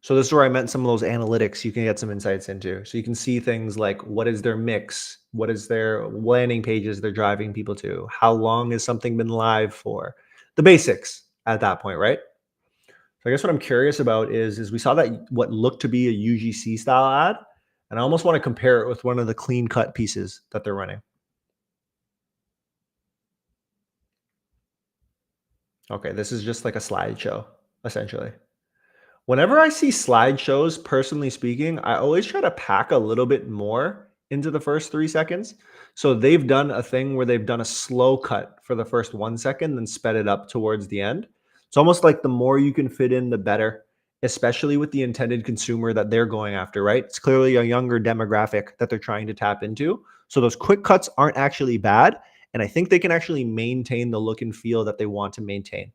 So this is where I meant some of those analytics you can get some insights into. So you can see things like what is their mix, what is their landing pages they're driving people to, how long has something been live for, the basics at that point, right? So I guess what I'm curious about is we saw that what looked to be a UGC style ad, and I almost want to compare it with one of the clean cut pieces that they're running. Okay, this is just like a slideshow, essentially. Whenever I see slideshows, personally speaking, I always try to pack a little bit more into the first 3 seconds. So they've done a thing where they've done a slow cut for the first 1 second, then sped it up towards the end. It's almost like the more you can fit in, the better, especially with the intended consumer that they're going after, right? It's clearly a younger demographic that they're trying to tap into. So those quick cuts aren't actually bad. And I think they can actually maintain the look and feel that they want to maintain.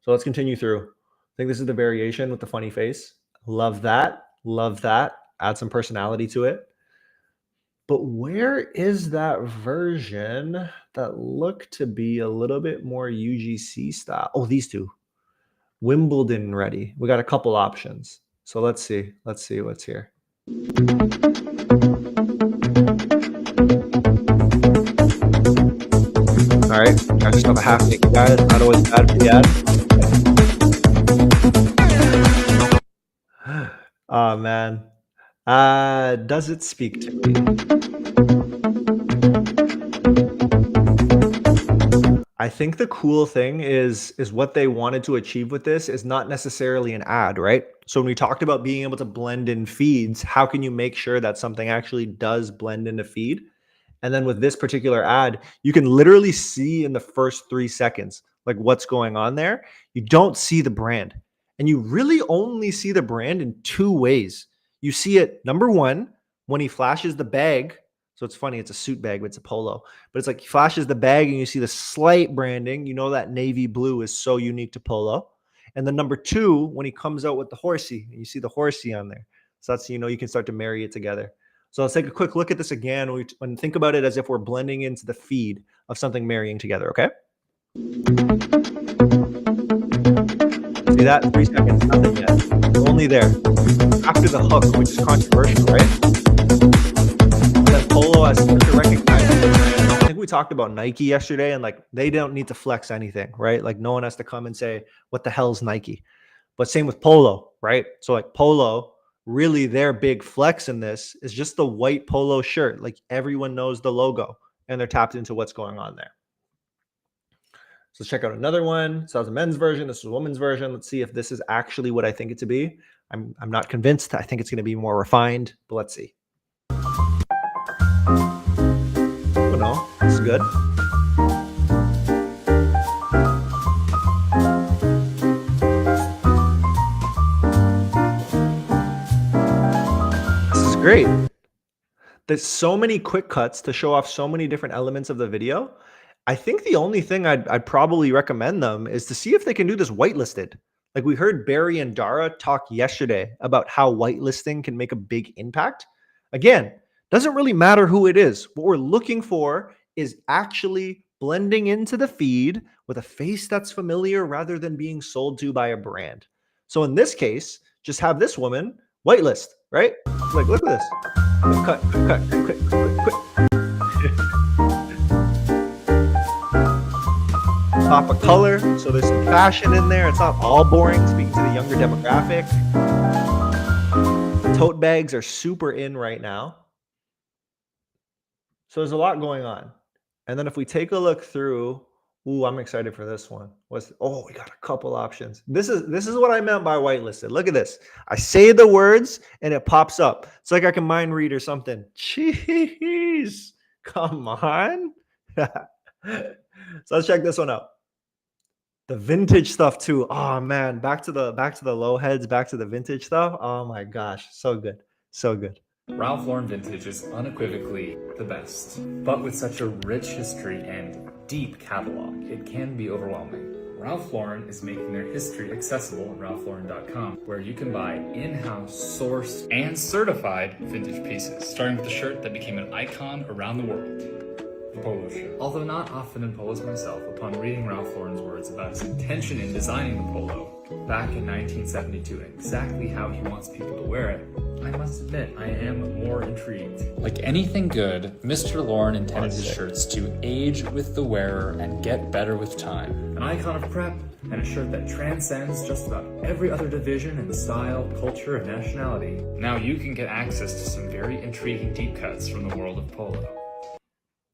So let's continue through. I think this is the variation with the funny face. Love that. Love that. Add some personality to it. But where is that version that looked to be a little bit more UGC style? Oh, these two. Wimbledon ready. We got a couple options. So let's see. Let's see what's here. All right. I just have a half naked guy. It's not always bad for the ad. Oh man. Does it speak to me? I think the cool thing is what they wanted to achieve with this is not necessarily an ad, right? So when we talked about being able to blend in feeds, how can you make sure that something actually does blend in a feed? And then with this particular ad, you can literally see in the first 3 seconds, like what's going on there. You don't see the brand. And you really only see the brand in 2 ways. You see it, number one, when he flashes the bag. So it's funny, it's a suit bag, but it's a polo. But it's like he flashes the bag and you see the slight branding. You know that navy blue is so unique to polo. And then number 2, when he comes out with the horsey, and you see the horsey on there. So that's, you know, you can start to marry it together. So let's take a quick look at this again and think about it as if we're blending into the feed of something marrying together, okay? See that? 3 seconds, nothing yet. It's only there. After the hook, which is controversial, right? And then Polo has such a recognizable brand. I think we talked about Nike yesterday, and like they don't need to flex anything, right? Like no one has to come and say, what the hell's Nike? But same with Polo, right? So like Polo, really their big flex in this is just the white polo shirt. Like everyone knows the logo and they're tapped into what's going on there. So let's check out another one. So that was a men's version. This is a woman's version. Let's see if this is actually what I think it to be. I'm not convinced. I think it's going to be more refined, but let's see. Oh no, this is good. Great. There's so many quick cuts to show off so many different elements of the video. I think the only thing I'd probably recommend them is to see if they can do this whitelisted. Like we heard Barry and Dara talk yesterday about how whitelisting can make a big impact. Again, doesn't really matter who it is. What we're looking for is actually blending into the feed with a face that's familiar rather than being sold to by a brand. So in this case, just have this woman whitelist, right? Like, look at this. Quick. Pop a color, so there's some fashion in there. It's not all boring, speaking to the younger demographic. Tote bags are super in right now. So there's a lot going on. And then if we take a look through, ooh, I'm excited for this one. We got a couple options. This is what I meant by whitelisted. Look at this. I say the words and it pops up. It's like I can mind read or something. Jeez, come on. So let's check this one out. The vintage stuff too. Oh man, back to the low heads, back to the vintage stuff. Oh my gosh, so good, so good. Ralph Lauren Vintage is unequivocally the best, but with such a rich history and deep catalog, it can be overwhelming. Ralph Lauren is making their history accessible on ralphlauren.com, where you can buy in-house, sourced, and certified vintage pieces, starting with the shirt that became an icon around the world, the polo shirt. Although not often in polos myself, upon reading Ralph Lauren's words about his intention in designing the polo, back in 1972 and exactly how he wants people to wear it, I must admit, I am more intrigued. Like anything good, Mr. Lauren intended his shirts to age with the wearer and get better with time. An icon of prep, and a shirt that transcends just about every other division in style, culture, and nationality. Now you can get access to some very intriguing deep cuts from the world of polo.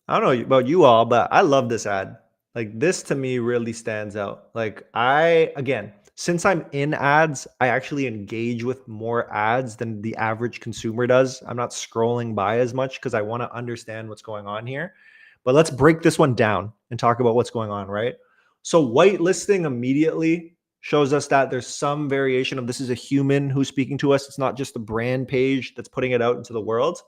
I don't know about you all, but I love this ad. Like this to me really stands out. Like again, since I'm in ads, I actually engage with more ads than the average consumer does. I'm not scrolling by as much because I want to understand what's going on here. But let's break this one down and talk about what's going on, right? So whitelisting immediately shows us that there's some variation of this is a human who's speaking to us. It's not just the brand page that's putting it out into the world.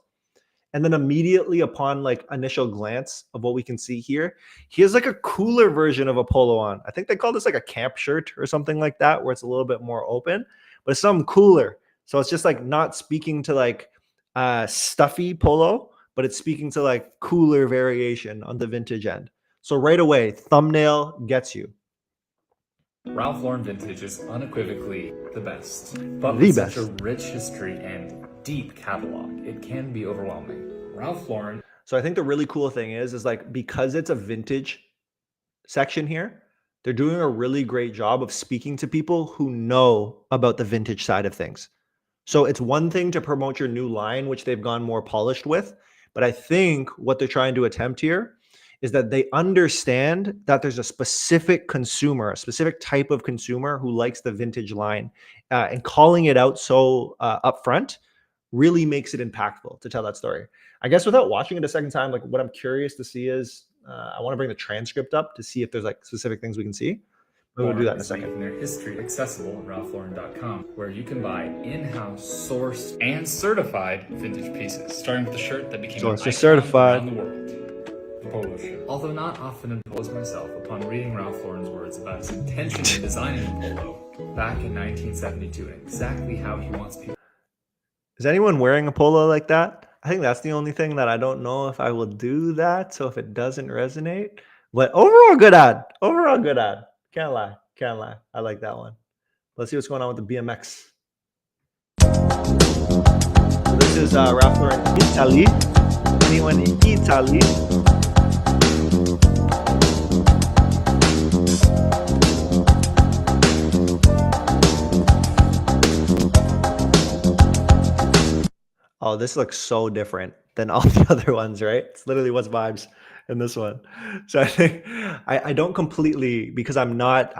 And then immediately upon like initial glance of what we can see here, he has like a cooler version of a polo on. I think they call this like a camp shirt or something like that, where it's a little bit more open, but it's something cooler. So it's just like not speaking to like stuffy polo, but it's speaking to like cooler variation on the vintage end. So right away, thumbnail gets you. Ralph Lauren Vintage is unequivocally the best. But The with best. such a rich history and deep catalog, it can be overwhelming. Ralph Lauren. So I think the really cool thing is like because it's a vintage section here, they're doing a really great job of speaking to people who know about the vintage side of things. So it's one thing to promote your new line, which they've gone more polished with, but I think what they're trying to attempt here is that they understand that there's a specific consumer, a specific type of consumer who likes the vintage line, and calling it out so upfront really makes it impactful to tell that story. I guess without watching it a second time, like what I'm curious to see is I want to bring the transcript up to see if there's like specific things we can see. We'll do that in a is second. making their history accessible at ralphlauren.com, where you can buy in-house sourced and certified vintage pieces, starting with the shirt that became So an it's just icon certified. around the world. The polo shirt. Although not often imposed myself upon reading Ralph Lauren's words about his intention in designing the polo back in 1972 and exactly how he wants people. Is anyone wearing a polo like that? I think that's the only thing that I don't know if I will do that. So if it doesn't resonate, but overall good ad. Overall good ad. Can't lie. Can't lie. I like that one. Let's see what's going on with the BMX. So this is Ralph Lauren Italy. Anyone in Italy? Oh, this looks so different than all the other ones, right? It's literally what's vibes in this one. So I think I don't completely, because I'm not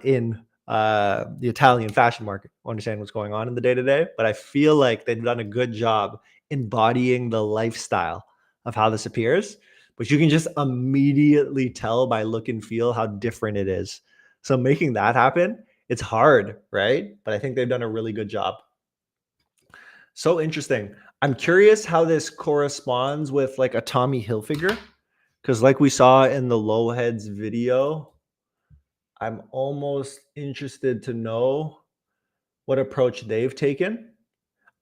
in the Italian fashion market, understand what's going on in the day-to-day, but I feel like they've done a good job embodying the lifestyle of how this appears. But you can just immediately tell by look and feel how different it is. So making that happen, it's hard, right? But I think they've done a really good job. So interesting. I'm curious how this corresponds with like a Tommy Hilfiger, because like we saw in the Lowheads video, I'm almost interested to know what approach they've taken.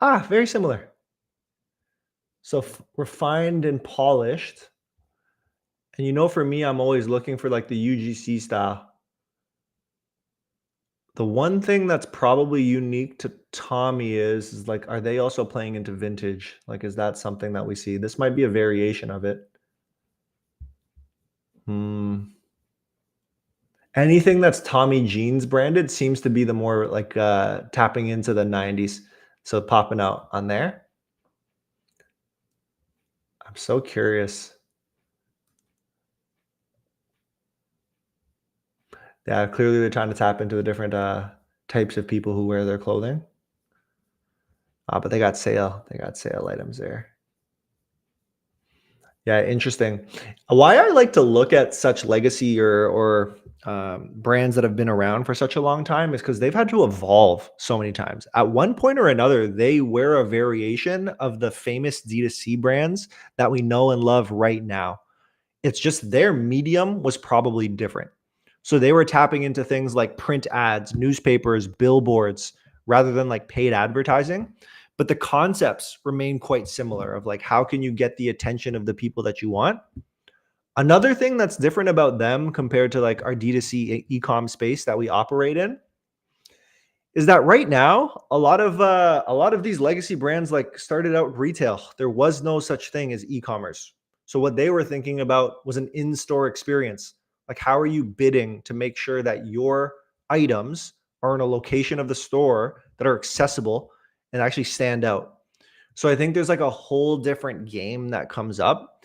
Ah, very similar. So refined and polished. And you know, for me, I'm always looking for like the UGC style. The one thing that's probably unique to Tommy is like, are they also playing into vintage? Like, is that something that we see? This might be a variation of it. Anything that's Tommy Jeans branded seems to be the more like tapping into the 90s. So popping out on there. I'm so curious. Yeah, clearly they're trying to tap into the different types of people who wear their clothing. But they got sale. They got sale items there. Yeah, interesting. Why I like to look at such legacy or brands that have been around for such a long time is because they've had to evolve so many times. At one point or another, they were a variation of the famous D2C brands that we know and love right now. It's just their medium was probably different. So they were tapping into things like print ads, newspapers, billboards, rather than like paid advertising. But the concepts remain quite similar of like, how can you get the attention of the people that you want? Another thing that's different about them compared to like our D2C e-com space that we operate in is that right now a lot of these legacy brands like started out retail. There was no such thing as e-commerce. So what they were thinking about was an in-store experience. Like, how are you bidding to make sure that your items are in a location of the store that are accessible and actually stand out? So I think there's like a whole different game that comes up,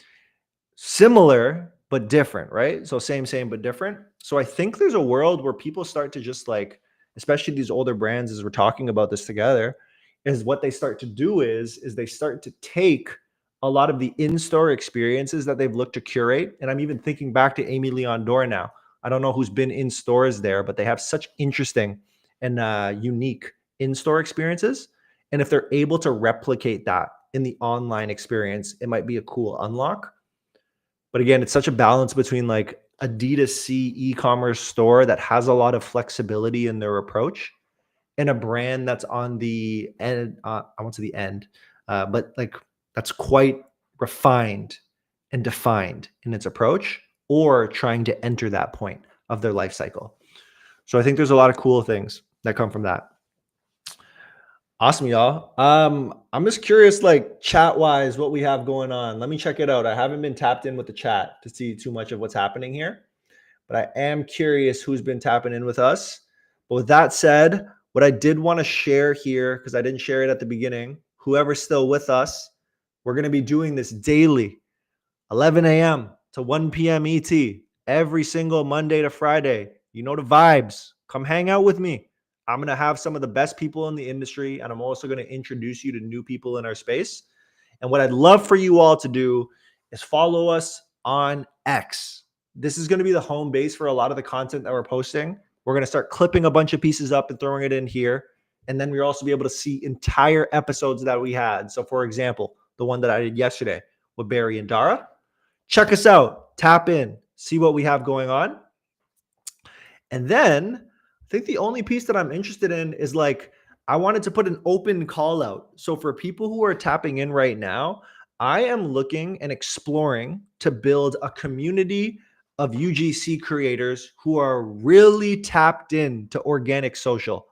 similar but different, right? So same but different. So I think there's a world where people start to just like, especially these older brands, as we're talking about this together, is what they start to do is they start to take a lot of the in-store experiences that they've looked to curate. And I'm even thinking back to Amy Leon Dore now. I don't know who's been in stores there, but they have such interesting and unique in-store experiences. And if they're able to replicate that in the online experience, it might be a cool unlock. But again, it's such a balance between like a D2C e-commerce store that has a lot of flexibility in their approach and a brand that's on the end, I won't say the end, but like that's quite refined and defined in its approach, or trying to enter that point of their life cycle. So I think there's a lot of cool things that come from that. Awesome, y'all. I'm just curious, like chat wise, what we have going on. Let me check it out. I haven't been tapped in with the chat to see too much of what's happening here, but I am curious who's been tapping in with us. But with that said, what I did want to share here, because I didn't share it at the beginning, whoever's still with us, we're going to be doing this daily, 11 a.m. to 1 p.m. ET, every single Monday to Friday. You know the vibes. Come hang out with me. I'm going to have some of the best people in the industry, and I'm also going to introduce you to new people in our space. And what I'd love for you all to do is follow us on X. This is going to be the home base for a lot of the content that we're posting. We're going to start clipping a bunch of pieces up and throwing it in here. And then we'll also be able to see entire episodes that we had. So for example, the one that I did yesterday with Barry and Dara. Check us out, tap in, see what we have going on. And then I think the only piece that I'm interested in is like, I wanted to put an open call out. So for people who are tapping in right now, I am looking and exploring to build a community of UGC creators who are really tapped in to organic social.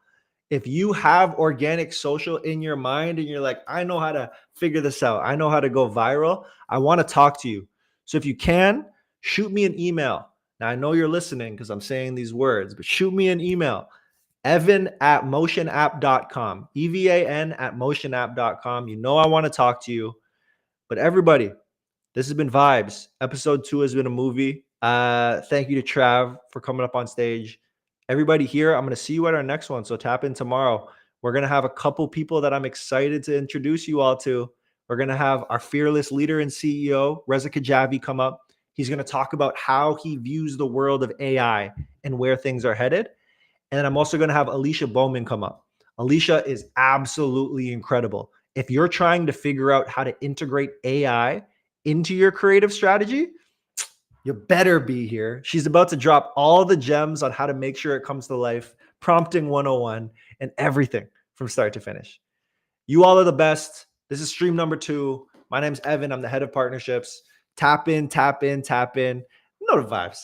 If you have organic social in your mind and you're like, I know how to figure this out, I know how to go viral, I want to talk to you. So if you can, shoot me an email. Now, I know you're listening because I'm saying these words, but shoot me an email. Evan@motionapp.com. EVAN@motionapp.com. You know I want to talk to you. But everybody, this has been Vibes. Episode 2 has been a movie. Thank you to Trav for coming up on stage. Everybody here, I'm going to see you at our next one. So tap in tomorrow. We're going to have a couple people that I'm excited to introduce you all to. We're going to have our fearless leader and CEO, Reza Kajavi, come up. He's going to talk about how he views the world of AI and where things are headed. And I'm also going to have Alicia Bowman come up. Alicia is absolutely incredible. If you're trying to figure out how to integrate AI into your creative strategy, you better be here. She's about to drop all the gems on how to make sure it comes to life, prompting 101, and everything from start to finish. You all are the best. This is stream number 2. My name's Evan. I'm the head of partnerships. Tap in, tap in, tap in. You know the vibes.